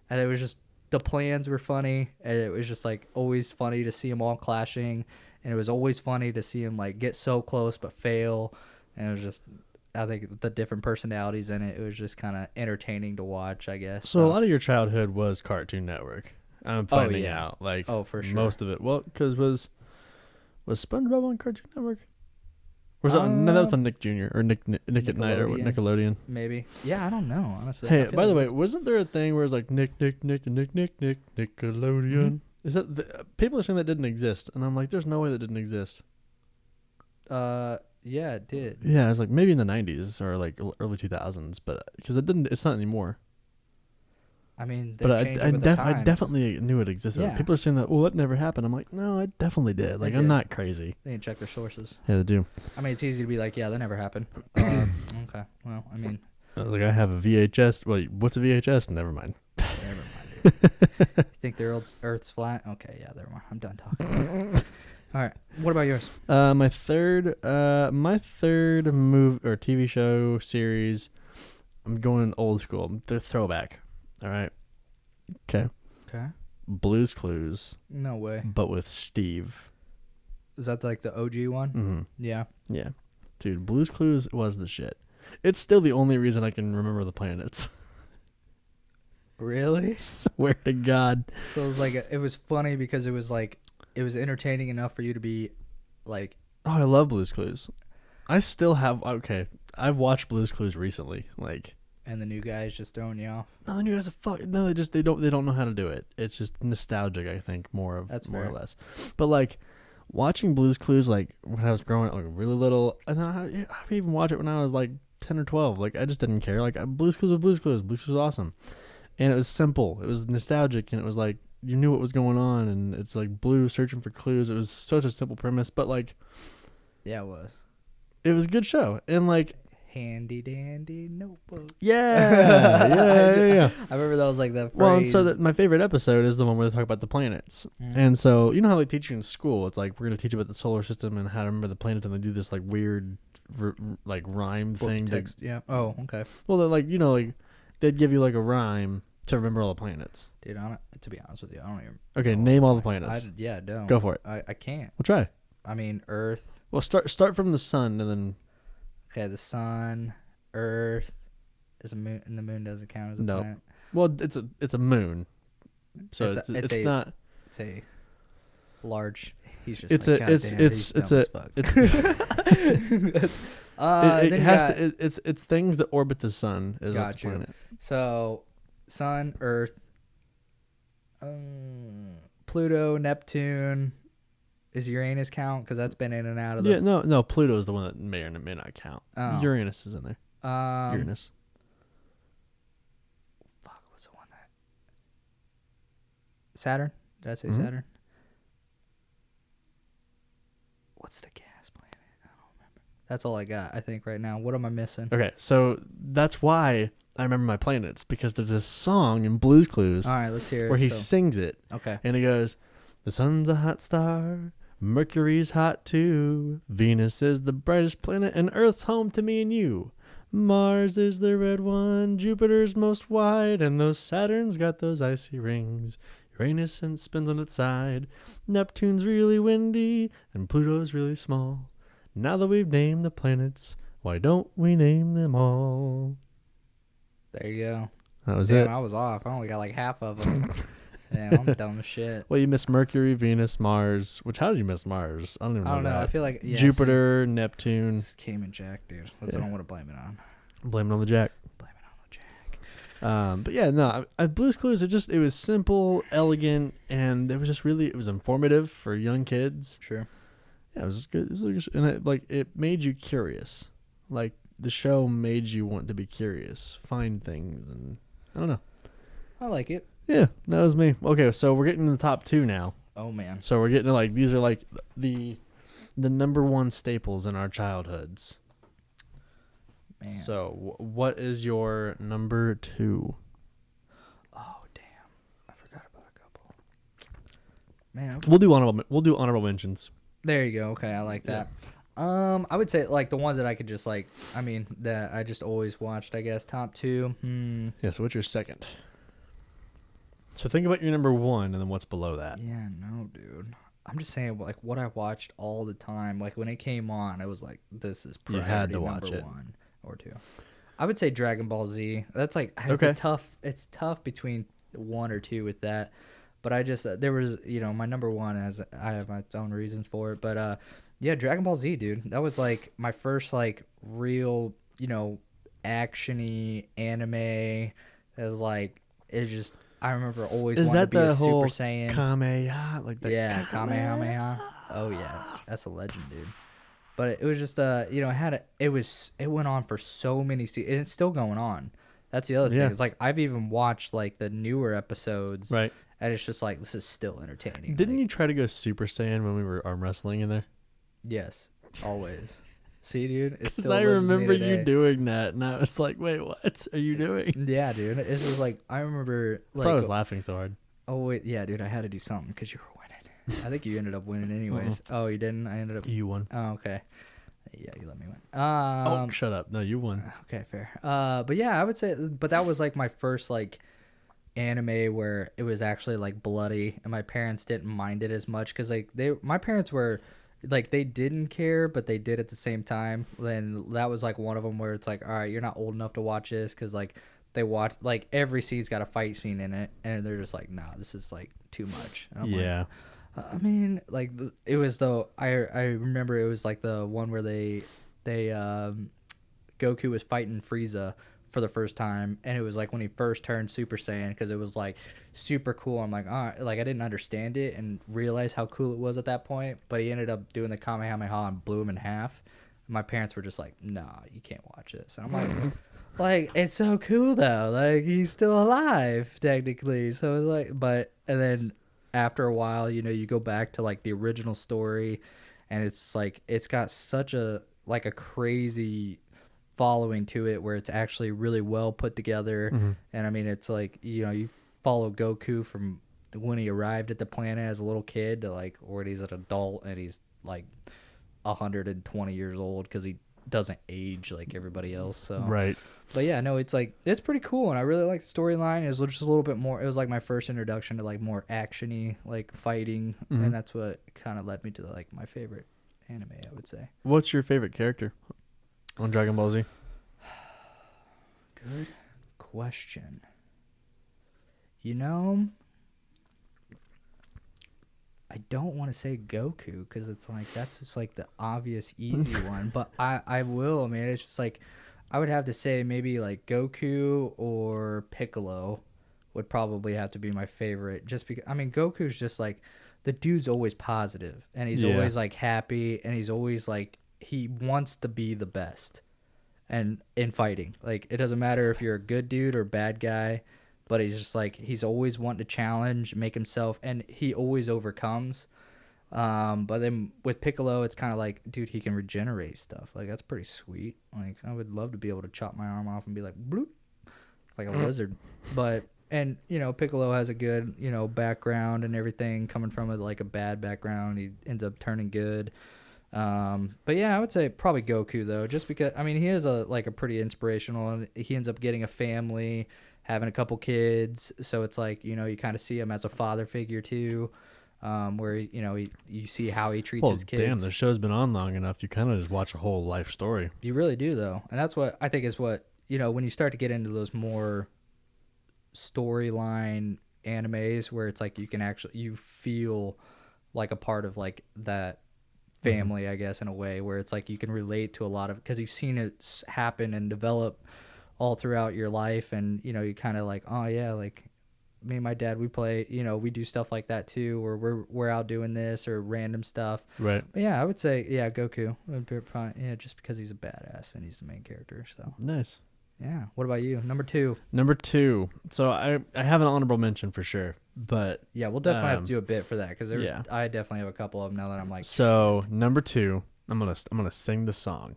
and it was just the plans were funny, and it was just like always funny to see them all clashing, and it was always funny to see them like get so close but fail, and it was just. I think the different personalities in it, it was just kind of entertaining to watch, I guess. So a lot of your childhood was Cartoon Network. I'm finding out, like, for sure. most of it. Well, because was SpongeBob on Cartoon Network? Or was it no, that was on Nick Jr. or Nick at Night or what, Nickelodeon. Maybe. Yeah, I don't know, honestly. Hey, by the way, wasn't there a thing where it's like Nick Nickelodeon? Mm-hmm. Is that people are saying that didn't exist, and I'm like, there's no way that didn't exist. Yeah, it did. Yeah, it's like maybe in the 90s or like early 2000s, but because it's not anymore. I mean, but I definitely knew it existed. Yeah. People are saying that, well, that never happened. I'm like, no, it definitely did. Like, I'm not crazy. They didn't check their sources. Yeah, they do. I mean, it's easy to be like, yeah, that never happened. Okay, well, I mean. I was like, I have a VHS. Wait, what's a VHS? Never mind. Never mind, dude. You think the Earth's flat? Okay, yeah, never mind. I'm done talking. All right. What about yours? My third move or TV show series. I'm going old school. They're throwback. All right. Okay. Blue's Clues. No way. But with Steve. Is that like the OG one? Mm-hmm. Yeah. Yeah. Dude, Blue's Clues was the shit. It's still the only reason I can remember the planets. Really? Swear to God. So it was like it was funny because it was like it was entertaining enough for you to be like, oh, I love Blue's Clues. I still have I've watched Blue's Clues recently, like. And the new guys just throwing you off. No, the new guys they don't know how to do it. It's just nostalgic, I think, more or less. But like watching Blue's Clues, like when I was growing up, like really little, and then I even watch it when I was like 10 or 12. Like I just didn't care. Like Blue's Clues was Blue's Clues. Blue's Clues was awesome, and it was simple. It was nostalgic, and it was like you knew what was going on, and it's like Blue searching for clues. It was such a simple premise, but like, yeah, it was. It was a good show, and like. Handy dandy notebook. Yeah. I remember that was like the phrase. Well, and so my favorite episode is the one where they talk about the planets. Mm-hmm. And so, you know how they teach you in school, it's like, we're going to teach you about the solar system and how to remember the planets, and they do this like weird like rhyme book thing. Text. Yeah. Oh, okay. Well, they're like, like they'd give you like a rhyme to remember all the planets. Dude, to be honest with you, I don't even. Okay, name all the planets. Don't. Go for it. I can't. We'll try. I mean, Earth. Well, start from the sun and then. Okay, the sun, Earth, is a moon, and the moon doesn't count as a planet. Well, it's a moon, so it's not. It's a large. He's just. It's like, a. It's things that orbit the sun is what the planet. So, sun, Earth, Pluto, Neptune. Is Uranus count? Because that's been in and out of the... Yeah, no, Pluto is the one that may or may not count. Oh. Uranus is in there. Uranus. Fuck, what's the one that... Saturn? Did I say Saturn? What's the gas planet? I don't remember. That's all I got, I think, right now. What am I missing? Okay, so that's why I remember my planets, because there's this song in Blue's Clues... All right, let's hear it. Where he sings it. Okay. And he goes, the sun's a hot star... Mercury's hot too. Venus is the brightest planet, and Earth's home to me and you. Mars is the red one, Jupiter's most wide, and those Saturn's got those icy rings. Uranus spins on its side. Neptune's really windy, and Pluto's really small. Now that we've named the planets, why don't we name them all? There you go. That was it. I was off. I only got like half of them. Yeah, I'm dumb as shit. Well, you missed Mercury, Venus, Mars. How did you miss Mars? I don't even know. I feel like Jupiter, Neptune. It's Cayman Jack, dude. That's what I want to blame it on. Blame it on the Jack. But yeah, no. Blue's Clues. It was simple, elegant, and it was just it was informative for young kids. Sure. Yeah, it was good. And it made you curious. Like the show made you want to be curious, find things, and I don't know. I like it. Yeah, that was me. Okay, so we're getting to the top two now. Oh man. So we're getting to these are the number one staples in our childhoods. man. So, what is your number 2? Oh damn, I forgot about a couple. Man, We'll do honorable mentions. there you go. Okay, I like that. I would say like the ones that I could just like. I mean, that I just always watched. I guess top 2. Yeah. So, what's your second? So, think about your number 1, and then what's below that. Yeah, no, dude. I'm just saying, like what I watched all the time. Like when it came on, I was like, "This is You priority had to watch number it. 1 or 2." I would say Dragon Ball Z. That's like it's Okay. tough. It's tough between 1 or 2 with that. But I just there was my number 1 as I have my own reasons for it. But yeah, Dragon Ball Z, dude. That was like my first like real actiony anime. It was like it's just. I remember always Is wanting to that be a the whole Super Saiyan. Kamehameha? Like that? Yeah, Kamehameha. Oh yeah, that's a legend, dude. But it was just it went on for so many seasons, and it's still going on. That's the other thing. Yeah. It's like I've even watched like the newer episodes, Right. and it's just like this is still entertaining. Didn't like, you try to go Super Saiyan when we were arm wrestling in there? Yes, always. See, dude, it's Because still I lives with me remember you today. doing that, and I was like, "Wait, what are you doing?" Yeah, dude. It's just like I remember. That's why I was laughing so hard. Oh wait, yeah, dude. I had to do something because you were winning. I think you ended up winning anyways. Oh, you didn't. I ended up. You won. Oh, okay. Yeah, you let me win. Oh, shut up! No, you won. Okay, fair. But yeah, I would say, but that was like my first like anime where it was actually like bloody, and my parents didn't mind it as much because like my parents were like they didn't care, but they did at the same time. And that was like one of them where it's like, all right, you're not old enough to watch this because like they watch like every scene's got a fight scene in it, and they're just like, nah, this is like too much. And I'm Yeah. I mean, like it was though. I remember it was like the one where they Goku was fighting Frieza for the first time, and it was like when he first turned Super Saiyan because it was like super cool. I'm like, all right, like I didn't understand it and realize how cool it was at that point, but he ended up doing the Kamehameha and blew him in half. My parents were just like, nah, you can't watch this. And I'm like, like it's so cool though. Like he's still alive technically. So it's like, but and then after a while, you go back to like the original story, and it's like it's got such a like a crazy following to it where it's actually really well put together. And I mean, it's like you follow Goku from when he arrived at the planet as a little kid to like when he's an adult and he's like 120 years old because he doesn't age like everybody else. So Right. but yeah, no, it's like it's pretty cool, and I really like the storyline. It was just a little bit more. It was like my first introduction to like more actiony, like fighting, and that's what kind of led me to like my favorite anime. I would say. What's your favorite character on Dragon Ball Z? Good question. I don't want to say Goku because it's like that's just like the obvious easy one, but I will. I mean, it's just like I would have to say maybe like Goku or Piccolo would probably have to be my favorite, just because I mean Goku's just like the dude's always positive and he's always like happy and he's always like he wants to be the best and in fighting. Like it doesn't matter if you're a good dude or bad guy. But he's just like he's always wanting to challenge, make himself, and he always overcomes. But then with Piccolo, it's kind of like, dude, he can regenerate stuff. Like that's pretty sweet. Like I would love to be able to chop my arm off and be like bloop, like a lizard. But and Piccolo has a good background and everything coming from like a bad background. He ends up turning good. But yeah, I would say probably Goku though, just because I mean he is a pretty inspirational, and he ends up getting a family, having a couple kids, so it's like you kind of see him as a father figure too, where you see how he treats his kids. Damn, the show's been on long enough. You kind of just watch a whole life story. You really do though, and that's what I think is what when you start to get into those more storyline animes where it's like you feel like a part of like that family, I guess, in a way where it's like you can relate to a lot of because you've seen it happen and develop all throughout your life, and you kind of like, oh yeah, like me and my dad, we play, we do stuff like that too, or we're out doing this or random stuff. Right. But yeah, I would say Goku would be probably, just because he's a badass and he's the main character. So Nice. yeah. What about you? Number 2. Number 2. So I have an honorable mention for sure, but Yeah, we'll definitely have to do a bit for that because yeah. I definitely have a couple of them now that I'm like. So number 2, I'm gonna sing the song.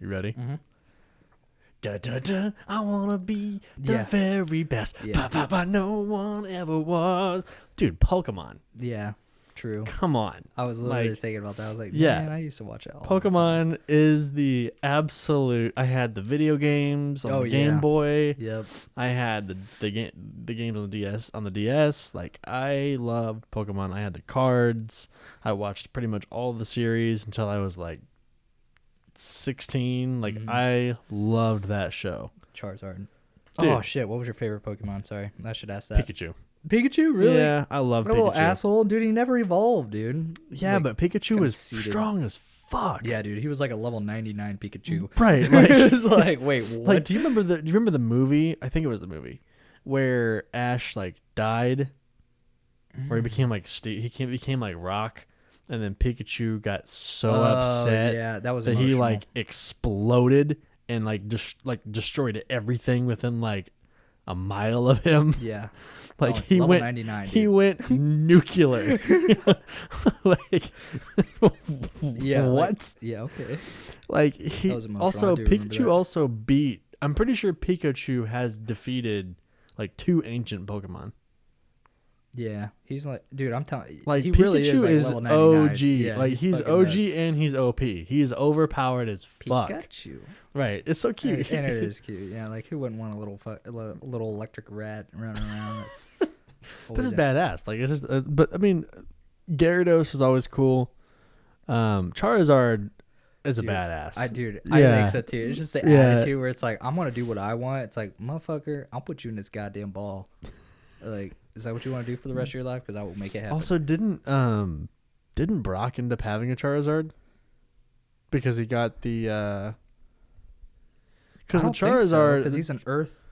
You ready? Mm-hmm. Da, da, da, I wanna be the Yeah. very best. Yeah. No one ever was. Dude, Pokemon. Yeah, true. Come on. I was literally Like, thinking about that. I was like, yeah. man, I used to watch it all the time. Pokemon is the absolute. I had the video games on the Game Boy. Yep. I had the games on the DS. Like, I loved Pokemon. I had the cards. I watched pretty much all the series until I was like 16. Like, I loved that show. Charizard. Dude. Oh shit! What was your favorite Pokemon? Sorry, I should ask that. Pikachu. Pikachu, really? Yeah, I love What a Pikachu. little asshole, dude. He never evolved, dude. Yeah, Like, but Pikachu was conceited. strong as fuck. Yeah, dude. He was like a level 99 Pikachu. Right. Like, It was like, wait, what? like, do you remember the movie? I think it was the movie where Ash like died, where he became like became like rock, and then Pikachu got so upset Yeah, that was that emotional. he like exploded and like just destroyed everything within like a mile of him. Yeah. Like, Oh, he level went 99, he dude. went nuclear. Like, Yeah. what? Yeah. Okay. Like, he That was emotional. also I do remember Pikachu that. also beat. I'm pretty sure Pikachu has defeated like 2 ancient Pokemon. Yeah. He's like, dude. I'm telling you, Like, he Pikachu really is, like, is level 99. OG. Yeah, like, he's fucking OG nuts. and he's OP. He's overpowered as fuck. Pikachu. Right? It's so cute. And it is cute. Yeah. Like, who wouldn't want a little electric rat running around? That's This is badass. Like, it's just. But I mean, Gyarados was always cool. Charizard is a Dude, badass. I Yeah. think so too. It's just the Yeah. attitude where it's like, I'm gonna do what I want. It's like, motherfucker, I'll put you in this goddamn ball. Like, is that what you want to do for the rest of your life? Because I will make it happen. Also, didn't Brock end up having a Charizard? Because he got the because the Charizard because he's an Earth.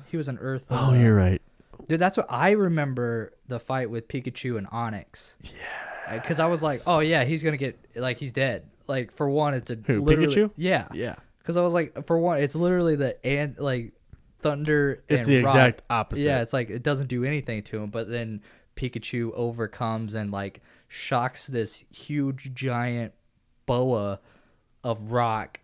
He was an Earth. Oh, you're right. Dude, that's what I remember, the fight with Pikachu and Onyx. Yeah. Because I was like, oh yeah, he's gonna get, like, he's dead. Like, for one, it's a Who, literally- Pikachu? Yeah. Yeah. Because I was like, for one, it's literally like thunder. It's and the rock. exact opposite. Yeah, it's like it doesn't do anything to him, but then Pikachu overcomes and like shocks this huge giant boa of rock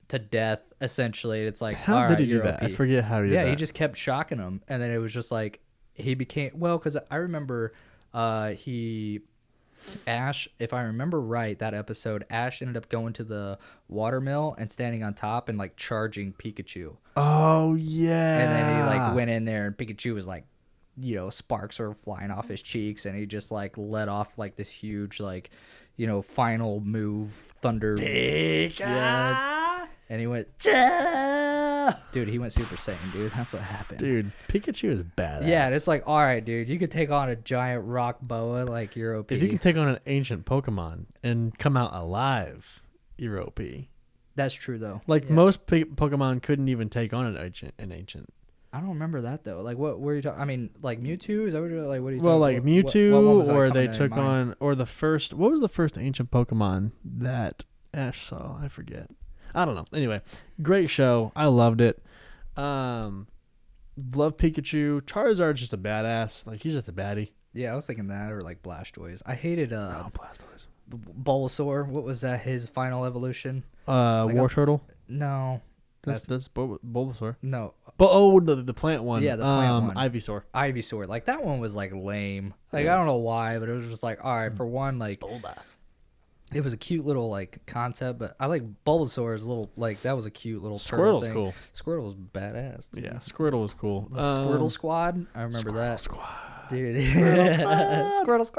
to death. Essentially, it's like, How all did right, he do you're that? OP. I forget how he did that. Yeah, he just kept shocking him, and then it was just like he became because I remember Ash, if I remember right, that episode, Ash ended up going to the watermill and standing on top and like charging Pikachu. Oh yeah. And then he like went in there and Pikachu was like, you know, sparks were flying off his cheeks and he just like let off like this huge like, you know, final move thunder. Yeah. And he went, dude, he went Super Saiyan, dude. That's what happened. Dude, Pikachu is badass. Yeah, and it's like, all right, dude, you could take on a giant rock boa like you're OP. if you can take on an ancient Pokemon and come out alive, you're OP. That's true though. Like, Yeah. most Pokemon couldn't even take on an ancient. I don't remember that though. Like, what were you talking? I mean, like Mewtwo? Is that what you're like? What are you Well, talking like what- Mewtwo, what one was, like, or coming they to took mind? on, or the first. What was the first ancient Pokemon that Ash saw? I forget. I don't know. Anyway, great show. I loved it. Love Pikachu. Charizard's just a badass. Like, he's just a baddie. Yeah, I was thinking that or like Blastoise. I hated Blastoise. Bulbasaur. What was that? His final evolution? War Turtle. No, That's Bulbasaur. no. But the plant one. Yeah, the plant one. Ivysaur. Ivysaur. Like that one was like lame. Like I don't know why, but it was just like, all right, for one, like it was a cute little like concept, but I like Bulbasaur's little like that was a cute little turtle Squirtle's thing. cool. Squirtle was badass. Dude. Yeah, Squirtle was cool. The Squirtle Squad. I remember Squirtle that. Squad. Dude, Squirtle.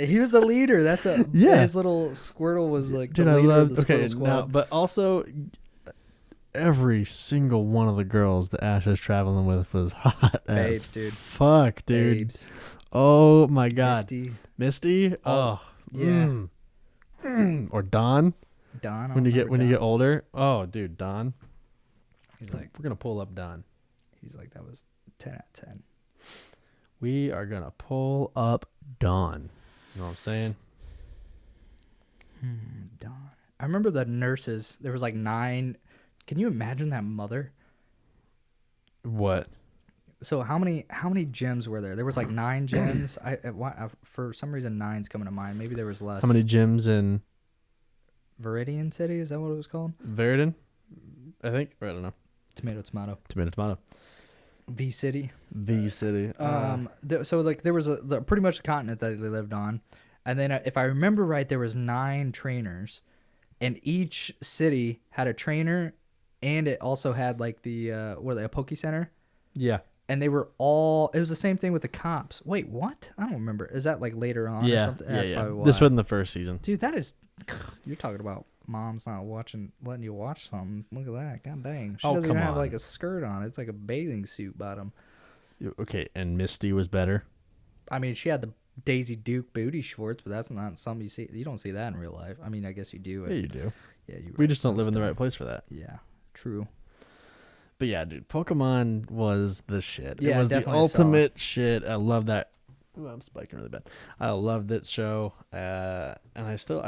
He was the leader. That's his little Squirtle was like Dude, the I leader of love. the Okay, Squirtle Squad. now, but also every single one of the girls that Ash was traveling with was hot Babes, as dude. fuck, dude. Babes. Oh my god, Misty. Misty. Oh, yeah. Or Dawn. Don. When you get older. Oh, dude, Dawn. He's like, We're gonna pull up Dawn. that was 10 out of 10. We are gonna pull up Dawn. You know what I'm saying? Don. I remember the nurses. There was like 9. Can you imagine that mother? What? So how many gyms were there? There was like 9 gyms. For some reason 9's coming to mind. Maybe there was less. How many gyms in Viridian City? Is that what it was called? Veridan? I think. Or I don't know. Tomato, tomato. Tomato, tomato. V City. V City. So like there was pretty much the continent that they lived on, and then if I remember right, there was 9 trainers, and each city had a trainer, and it also had like the a Poke Center. Yeah. And they were all. It was the same thing with the cops. Wait, what? I don't remember. Is that like later on or something? That's probably why. This wasn't the first season. Dude, that is. You're talking about mom's not letting you watch something. Look at that. God dang. She doesn't even have like a skirt on. It's like a bathing suit bottom. Okay, and Misty was better. I mean, she had the Daisy Duke booty shorts, but that's not something you see. You don't see that in real life. I mean, I guess you do. Yeah, you do. Yeah, we just don't live in the right place for that. Yeah, true. But yeah, dude, Pokemon was the shit. Yeah, it was the definitely ultimate shit. I love that. Ooh, I'm spiking really bad. I love that show, and I still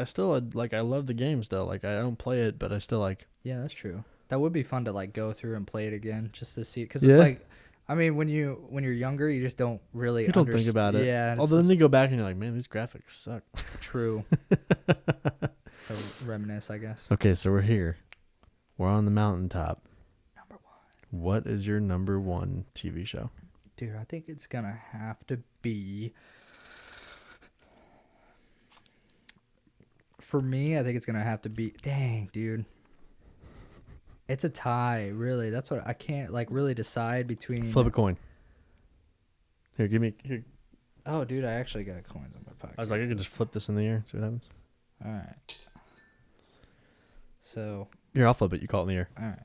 like. I love the game still. Like I don't play it, but I still like. Yeah, that's true. That would be fun to like go through and play it again just to see, because Yeah. it's like, I mean, when you're younger, you just don't really. You don't think about it. Yeah. Although then you go back and you're like, man, these graphics suck. True. So reminisce, I guess. Okay, so we're here. We're on the mountaintop. Number 1. What is your number 1 TV show? Dude, I think it's gonna have to be. For me, I think it's gonna have to be. Dang, dude. It's a tie, really. That's what I can't like really decide between. Flip a coin. Here, give me. Here. Oh, dude, I actually got coins in my pocket. I was like, I could just flip this in the air. See what happens. All right. So. Here, I'll flip it. You call it in the air. All right.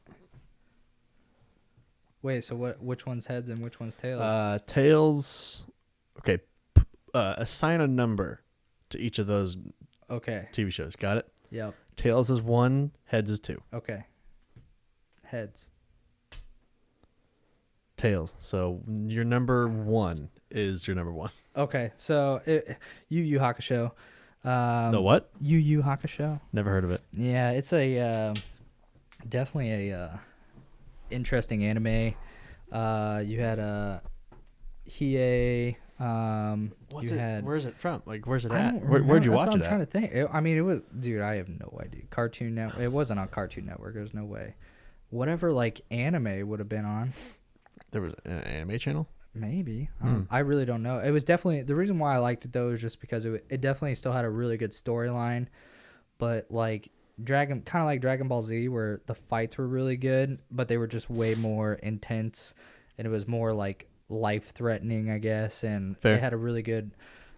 Wait, so what? Which one's heads and which one's tails? Tails. Okay. Assign a number to each of those Okay. TV shows. Got it? Yep. Tails is 1. Heads is 2. Okay. Heads. Tails. So your number 1 is your number 1. Okay. So Yu Yu Hakusho. The what? Yu Yu Hakusho. Never heard of it. Yeah, it's a definitely a interesting anime. You had Hiei. What's you it? had. Where's it from? Like, where's it I at? don't Where'd you remember. watch That's it what at? I'm trying to think. I mean, it was, dude, I have no idea. Cartoon Network. It wasn't on Cartoon Network. There's no way. Whatever like anime would have been on. There was an anime channel? Maybe. I really don't know. It was definitely the reason why I liked it though is just because it definitely still had a really good storyline, but like kind of like Dragon Ball Z, where the fights were really good, but they were just way more intense, and it was more like life threatening, I guess. And Fair. It had a really good.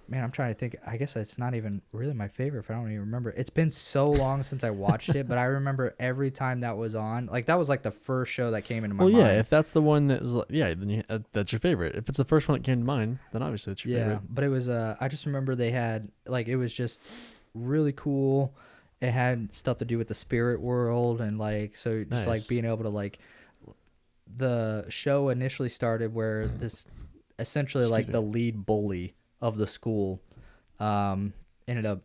Man, I'm trying to think. I guess it's not even really my favorite if I don't even remember. It's been so long since I watched it, but I remember every time that was on. Like, that was like the first show that came into my mind. Well, yeah, if that's the one that was, then that's your favorite. If it's the first one that came to mind, then obviously it's your favorite. Yeah, but it was, I just remember they had, like, it was just really cool. It had stuff to do with the spirit world, and, like, so just, like, being able to, like, the show initially started where this, essentially, like, the lead bully of the school ended up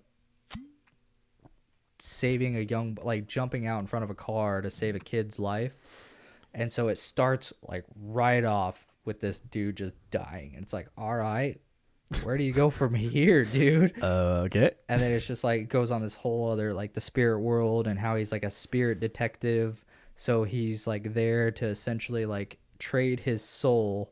saving a jumping out in front of a car to save a kid's life. And so it starts like right off with this dude just dying. And it's like, all right, where do you go from here, dude? Okay. And then it's just like, it goes on this whole other, like, the spirit world and how he's like a spirit detective. So he's like there to essentially like trade his soul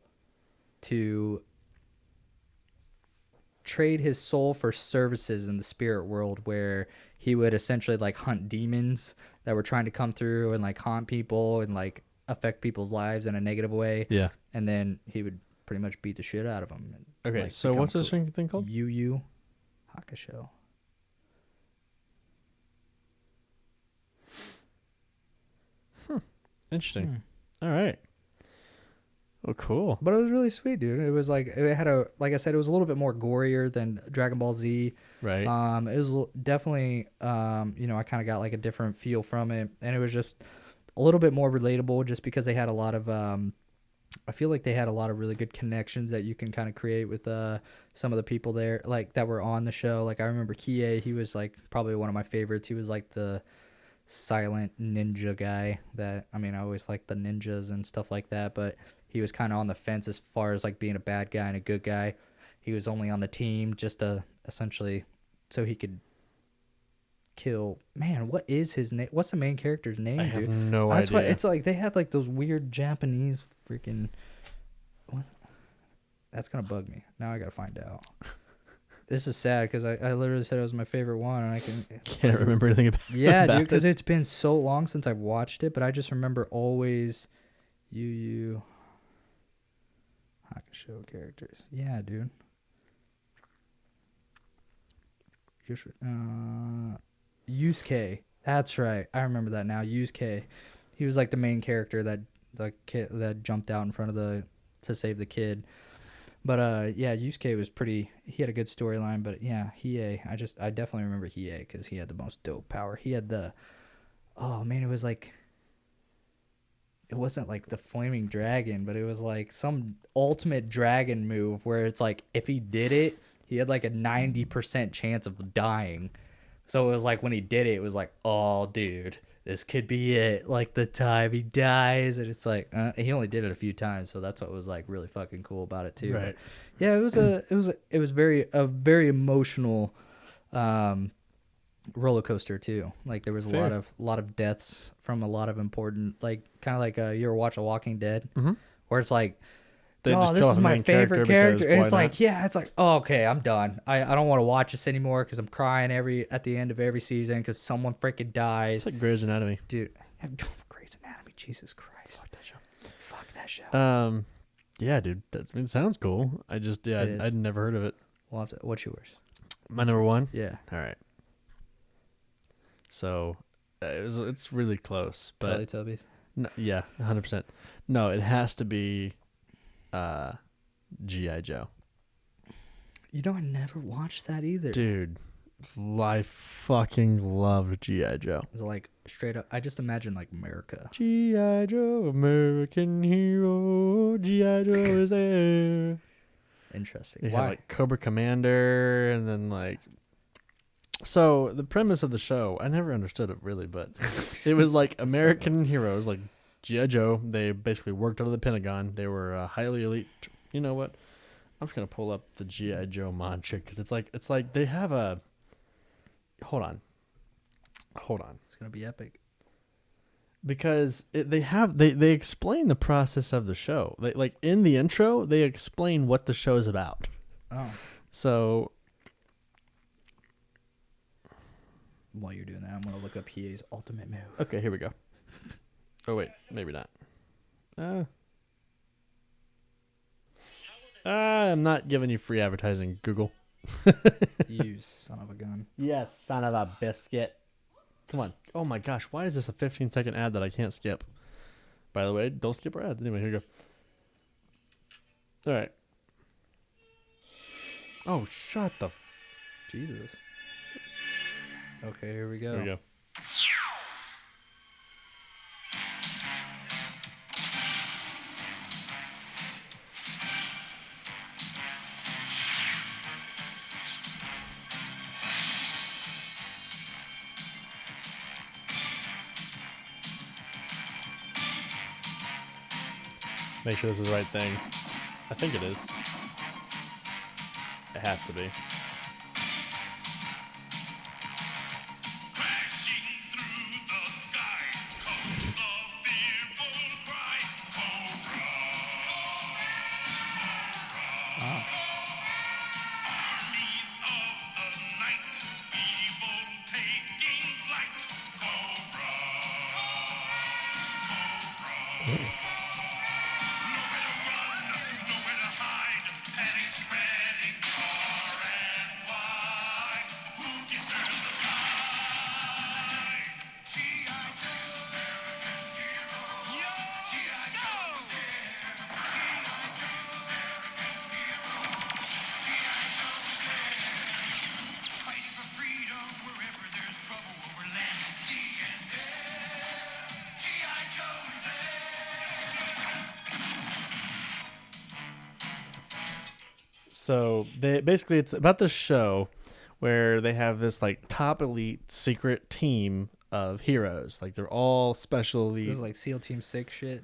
for services in the spirit world, where he would essentially like hunt demons that were trying to come through and like haunt people and like affect people's lives in a negative way. Yeah. And then he would pretty much beat the shit out of them. And, Okay, like, so what's this thing called? Yu Yu Hakusho. Interesting. All right. Oh, cool. But it was really sweet, dude. It was like, it had like I said, it was a little bit more gorier than Dragon Ball Z. Right. It was definitely, I kind of got like a different feel from it, and it was just a little bit more relatable, just because they had a lot of, I feel like they had a lot of really good connections that you can kind of create with some of the people there, like, that were on the show. Like, I remember Kie, he was like probably one of my favorites. He was like the silent ninja guy that, I mean, I always liked the ninjas and stuff like that, but he was kind of on the fence as far as like being a bad guy and a good guy. He was only on the team just to essentially so he could kill. Man, what is his name? What's the main character's name, I dude? have no That's why idea. it's like they had like those weird Japanese freaking. What? That's gonna bug me. Now I gotta find out. This is sad because I literally said it was my favorite one, and I Can't remember anything about. Yeah, about dude, because it. it's been so long since I've watched it, but I just remember always Yu Hakusho characters. Yeah, dude. Yusuke. That's right. I remember that now. Yusuke. He was like the main character that the kid that jumped out in front of to save the kid. But yeah, Yusuke was pretty. He had a good storyline. But yeah, Hiei. I definitely remember Hiei because he had the most dope power. He had the. Oh man, it was like. It wasn't like the flaming dragon, but it was like some ultimate dragon move where it's like if he did it, he had like a 90% chance of dying. So it was like when he did it, it was like, oh, dude, this could be it. Like the time he dies, and it's like he only did it a few times, so that's what was like really fucking cool about it too. Right. But yeah, it was a very emotional roller coaster too. Like there was a Fair. lot of deaths from a lot of important, like kind of like you ever watch a Walking Dead, Mm-hmm. where it's like. They Oh, just this kill is off the my main favorite character, character. And because it's why like, yeah, it's like, oh, okay, I'm done. I don't want to watch this anymore because I'm crying at the end of every season because someone freaking dies. It's like Grey's Anatomy. Dude, Grey's Anatomy, Jesus Christ. Fuck that show. Fuck that show. Yeah, dude, it sounds cool. I just I'd never heard of it. We'll have to, what's yours? My number one. Yeah. All right. So, it's really close, but Teletubbies. no, yeah, 100%. No, it has to be, G.I. Joe. You know, I never watched that either. Dude, I fucking loved G.I. Joe. It's like straight up, I just imagine like America. G.I. Joe, American hero. G.I. Joe is there. Interesting. They Why? had like Cobra Commander, and then like. So the premise of the show, I never understood it really, but it was like American heroes, like G.I. Joe. They basically worked out of the Pentagon. They were highly elite. You know what? I'm just gonna pull up the G.I. Joe mantra because it's like they have a. Hold on. It's gonna be epic. Because they explain the process of the show. They, like in the intro, they explain what the show is about. Oh. So While you're doing that, I'm gonna look up Hiei's ultimate move. okay, here we go. Oh wait, maybe not. I'm not giving you free advertising, Google. You son of a gun. Yes, son of a biscuit. Come on. Oh my gosh, why is this a 15-second ad that I can't skip? By the way, don't skip our ads. Anyway, here we go. All right. Oh, shut the. Jesus. Okay, here we go. Here we go. Make sure this is the right thing. I think it is. It has to be. So they basically it's about this show where they have this like top elite secret team of heroes. Like they're all special elite. This is like SEAL Team 6 shit.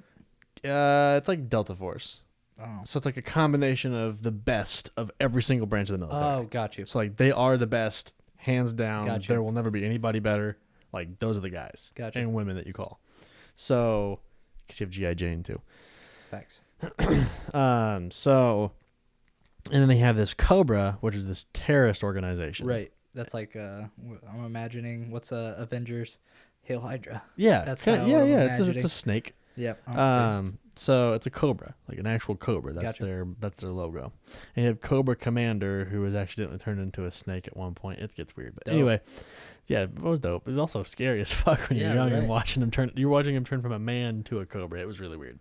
It's like Delta Force. Oh. So it's like a combination of the best of every single branch of the military. Oh, got you. So like they are the best hands down. Gotcha. There will never be anybody better. Like those are the guys Gotcha. and women that you call. So, because you have GI Jane too. Facts. So, and then they have this Cobra, which is this terrorist organization. Right. That's like I'm imagining what's Avengers, Hail Hydra. Yeah, That's kind of, kinda what I'm it's imagining. a snake. Yep. So it's a Cobra, like an actual Cobra. That's Gotcha. that's their logo. And you have Cobra Commander, who was accidentally turned into a snake at one point. It gets weird, but Dope. anyway, yeah, it was dope. It was also scary as fuck when you're young and right. watching him turn. You're watching him turn from a man to a Cobra. It was really weird.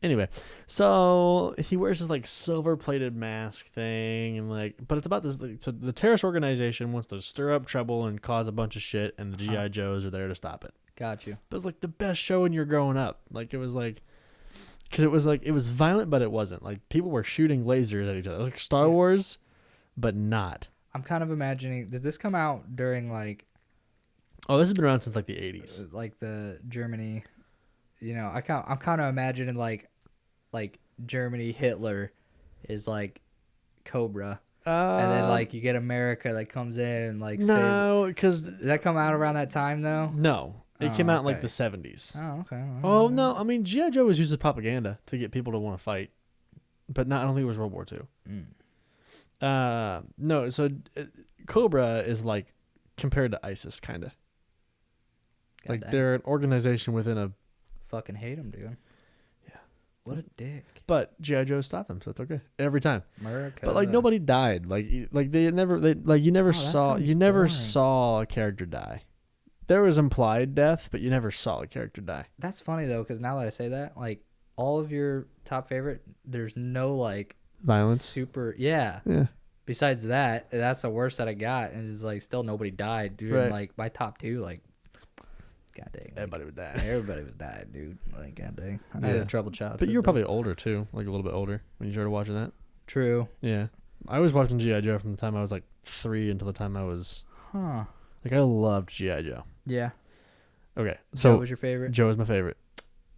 Anyway, so he wears this like silver-plated mask thing, and like, but it's about this. Like, so the terrorist organization wants to stir up trouble and cause a bunch of shit, and the GI Joes are there to stop it. Got you. But it was like the best show when you're growing up. Like it was like, because it was violent, but it wasn't. Like people were shooting lasers at each other. It was like Star Wars, but not. I'm kind of imagining. Did this come out during like Oh, this has been around since like the 80s. like the Germany? You know, I'm kind of imagining like Germany Hitler is like Cobra, and then like you get America that comes in and like saves. No, because Did that come out around that time though? no, it Oh, came out in like okay. the 70s. Oh, okay. Oh no, I mean GI Joe was used as propaganda to get people to want to fight, but not. I don't think it was World War II. No, so Cobra is like compared to ISIS, kind of. Like they're an organization within a. Fucking hate him, dude. Yeah. What a dick. But GI Joe stopped them, so it's okay every time. America. But like nobody died. Like you never saw a character die. There was implied death, but you never saw a character die. That's funny though, because now that I say that, like all of your top favorite, there's no like Violence. super. Yeah. Yeah. Besides that, that's the worst that I got, and it's like still nobody died, dude. Right. And, like my top two, like, god dang, like, Everybody would die. everybody was dying, dude. Like, god dang, I Yeah. had a troubled childhood. But you were though. probably older too, like a little bit older when you started watching that. True. Yeah. I was watching GI Joe from the time I was like 3 until the time I was Huh. like I loved GI Joe. Yeah. Okay, So so was your favorite? Joe is my favorite.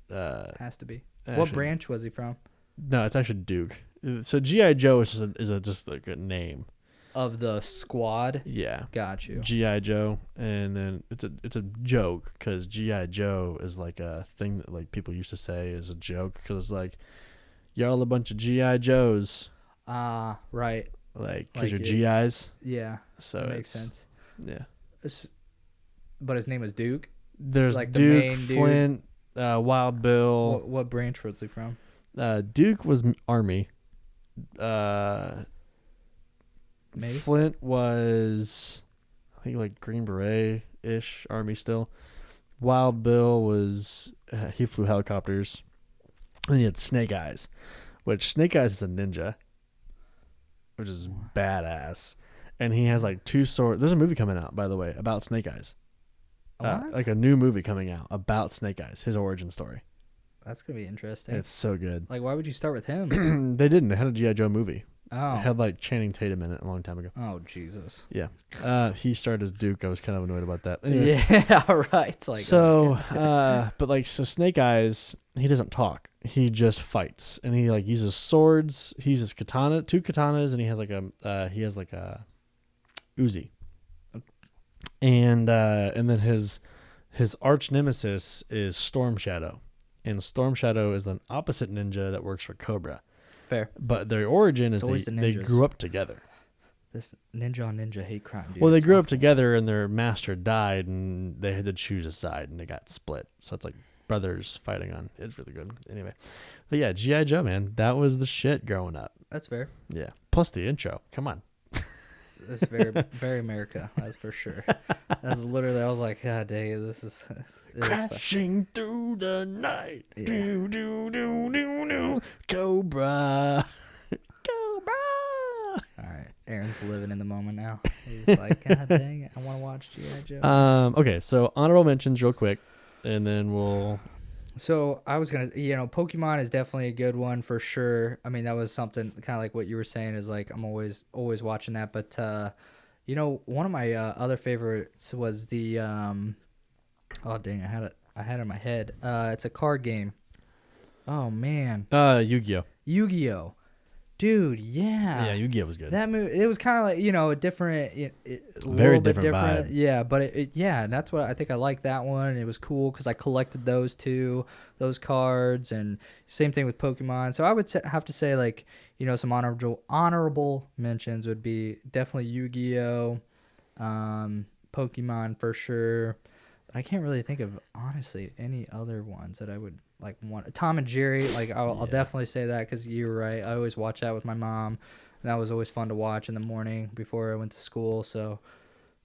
Has to be. Actually, What branch was he from? No, it's actually Duke. So GI Joe is just like a name. Of the squad. Yeah. Got you. GI Joe, and then it's a joke because GI Joe is like a thing that like people used to say is a joke because it's like y'all a bunch of GI Joes, Right. like because Like you're it- GIs. Yeah. So That it's makes sense. Yeah. But his name was Duke. There's Like the Duke, main dude? Flint, Wild Bill. What branch was he from? Duke was Army. Maybe. Flint was, I think, like Green Beret ish Army still. Wild Bill was he flew helicopters. And you had Snake Eyes, which Snake Eyes is a ninja, which is badass. And he has like 2 swords. There's a movie coming out, by the way, about Snake Eyes. What? Like a new movie coming out about Snake Eyes, his origin story. That's gonna be interesting. It's so good. Like, why would you start with him? They didn't. They had a G.I. Joe movie. Oh. It had like Channing Tatum in it a long time ago. Oh Jesus. Yeah. He started as Duke. I was kind of annoyed about that. Anyway, Yeah. Right. It's like so, okay. but like, so Snake Eyes, he doesn't talk. He just fights, and he like uses swords. He uses 2 katanas, and he has like a Uzi. And then his arch nemesis is Storm Shadow, and Storm Shadow is an opposite ninja that works for Cobra. Fair. But their origin is always they the ninjas. grew up together. This ninja on ninja hate crime. Dude. Well, they It's grew up awful. together, and their master died, and they had to choose a side, and they got split. So it's like brothers fighting on. It's really good. Anyway, but yeah, GI Joe, man, that was the shit growing up. That's fair. Yeah. Plus the intro. Come on. It's very very America. That's for sure. That's literally. I was like, God dang, this is Crashing through the night. Yeah. Do, do, do, do, do. Cobra. Cobra. All right, Aaron's living in the moment now. He's like, God dang it, I want to watch G.I. Joe. Okay, so honorable mentions real quick, and then we'll. So I was gonna, Pokemon is definitely a good one for sure. I mean, that was something kind of like what you were saying is like I'm always watching that. But one of my other favorites was the oh dang, I had it in my head. It's a card game. Oh man, Yu-Gi-Oh. Yu-Gi-Oh. Dude, yeah. Yeah, Yu-Gi-Oh was good. That movie, it was kind of like, a different, a Very little bit different vibe. Yeah, but yeah, and that's what I think I liked that one. It was cool because I collected those those cards, and same thing with Pokemon. So I would have to say, like, some honorable mentions would be definitely Yu-Gi-Oh, Pokemon for sure. But I can't really think of, honestly, any other ones that I would like want. Tom and Jerry, like I'll definitely say that because you're right. I always watch that with my mom, and that was always fun to watch in the morning before I went to school. So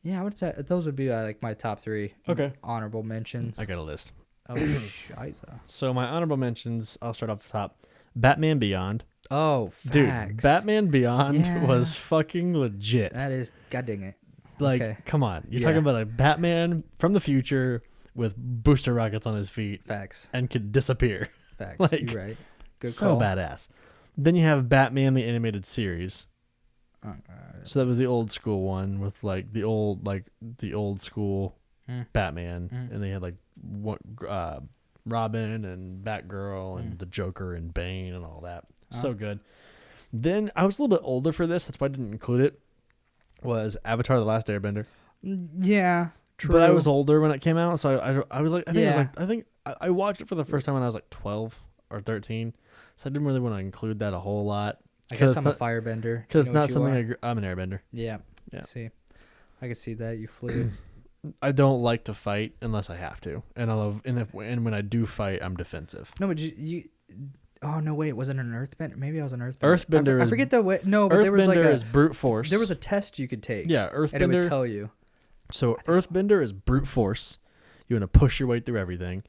yeah, I would say those would be like my top 3 honorable mentions. I got a list. Oh, shiza. So my honorable mentions, I'll start off the top. Batman Beyond. Oh, facts. Dude, Batman Beyond was fucking legit. That is, god dang it. Like, come on. You're talking about a Batman from the future with booster rockets on his feet. Facts. And could disappear. Facts. Like, you're right. Good so call. badass. Then you have Batman the Animated Series. So that was the old school one with like the old school Batman, and they had like Robin and Batgirl and the Joker and Bane and all that. So good. Then I was a little bit older for this. That's why I didn't include it. Was Avatar: The Last Airbender. Yeah, true. But I was older when it came out, so I was like, I think I watched it for the first time when I was like 12 or 13. So I didn't really want to include that a whole lot. I guess I'm a firebender. Because it's not something I'm an airbender. Yeah. See, I could see that. You flew. I don't like to fight unless I have to, and when I do fight, I'm defensive. No, but you oh no, wait, was it an earthbender? Maybe I was an earthbender. Earthbender. I forget the way. No, but there was like is brute force. There was a test you could take. Yeah, earthbender. And it would tell you. So earthbender is brute force. You want to push your way through everything.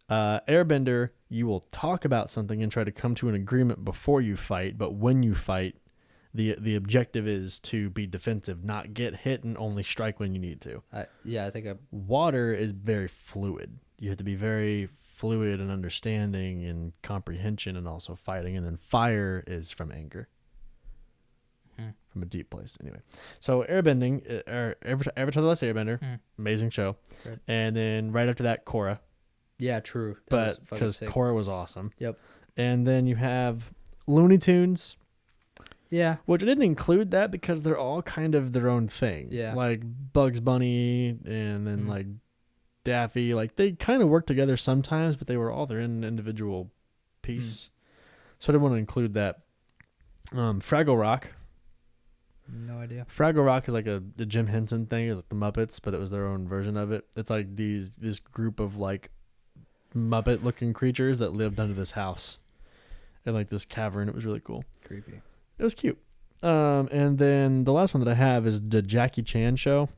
Airbender, you will talk about something and try to come to an agreement before you fight, but when you fight, the objective is to be defensive, not get hit and only strike when you need to. I think water is very fluid. You have to be very fluid and understanding and comprehension and also fighting. And then fire is from anger, from a deep place. Anyway, so airbending, Avatar: The Last Airbender, amazing show. Right. And then right after that, Korra. Yeah, true. But because Korra was awesome. Yep. And then you have Looney Tunes. Yeah. Which I didn't include that because they're all kind of their own thing. Yeah. Like Bugs Bunny and then like Daffy. Like they kind of work together sometimes, but they were all their individual piece. So I didn't want to include that. Fraggle Rock. No idea. Fraggle Rock is like the Jim Henson thing. It's like the Muppets, but it was their own version of it. It's like this group of like Muppet looking creatures that lived under this house in like this cavern. It was really cool. Creepy. It was cute. And then the last one that I have is the Jackie Chan show.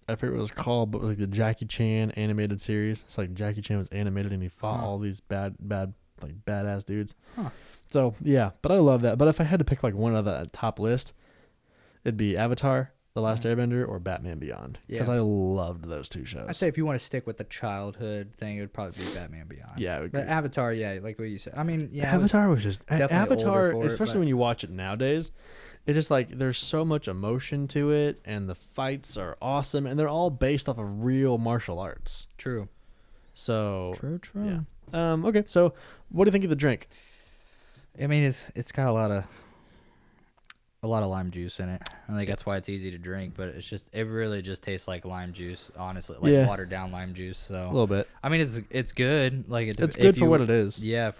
I forget what it was called, but it was like the Jackie Chan animated series. It's like Jackie Chan was animated and he fought all these badass dudes. So yeah, but I love that. But if I had to pick like one of the top list, it'd be Avatar: The Last Airbender or Batman Beyond, because I loved those two shows. I'd say if you want to stick with the childhood thing, it would probably be Batman Beyond. Yeah, but Avatar, like what you said. I mean, yeah, Avatar was just Avatar, for especially when you watch it nowadays. It just like there's so much emotion to it, and the fights are awesome, and they're all based off of real martial arts. True. So true. Yeah. Okay. So, what do you think of the drink? I mean, it's got a lot of lime juice in it. I think that's why it's easy to drink, but it really just tastes like lime juice, honestly, like watered down lime juice. So a little bit. I mean, it's good. Like it's good for what it is. Yeah.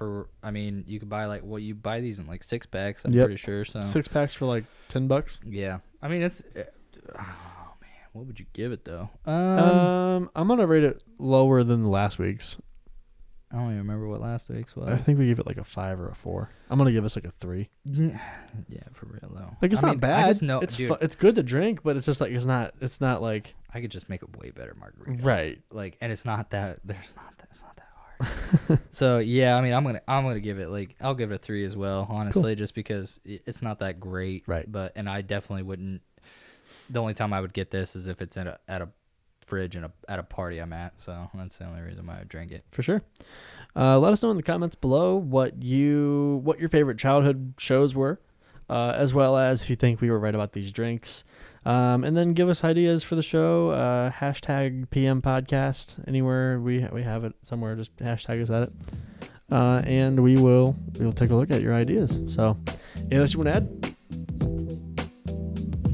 I mean, you could buy you buy these in like 6-packs. I'm pretty sure. So 6-packs for like $10. Yeah. I mean, oh man, what would you give it though? I'm gonna rate it lower than the last week's. I don't even remember what last week's was. I think we gave it like a 5 or a 4. I'm gonna give us like a 3. Yeah, for real though. Like it's not bad. I just know it's good to drink, but it's just like it's not like I could just make a way better margarita. Right. Like, and it's not that it's not that hard. So yeah, I mean, I'm gonna give it I'll give it a 3 as well, honestly, just because it's not that great. Right. And I definitely wouldn't. The only time I would get this is if it's at a fridge and at a party I'm at, so that's the only reason why I drank it. For sure. Let us know in the comments below what your favorite childhood shows were, as well as if you think we were right about these drinks, and then give us ideas for the show. # PM podcast anywhere we have it somewhere. Just hashtag us at it. and we will take a look at your ideas. So, anything else you want to add?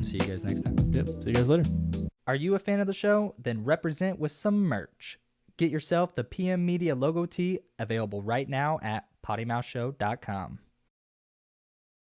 See you guys next time. Yep. See you guys later. Are you a fan of the show? Then represent with some merch. Get yourself the PM Media logo tee, available right now at pottymouthshow.com.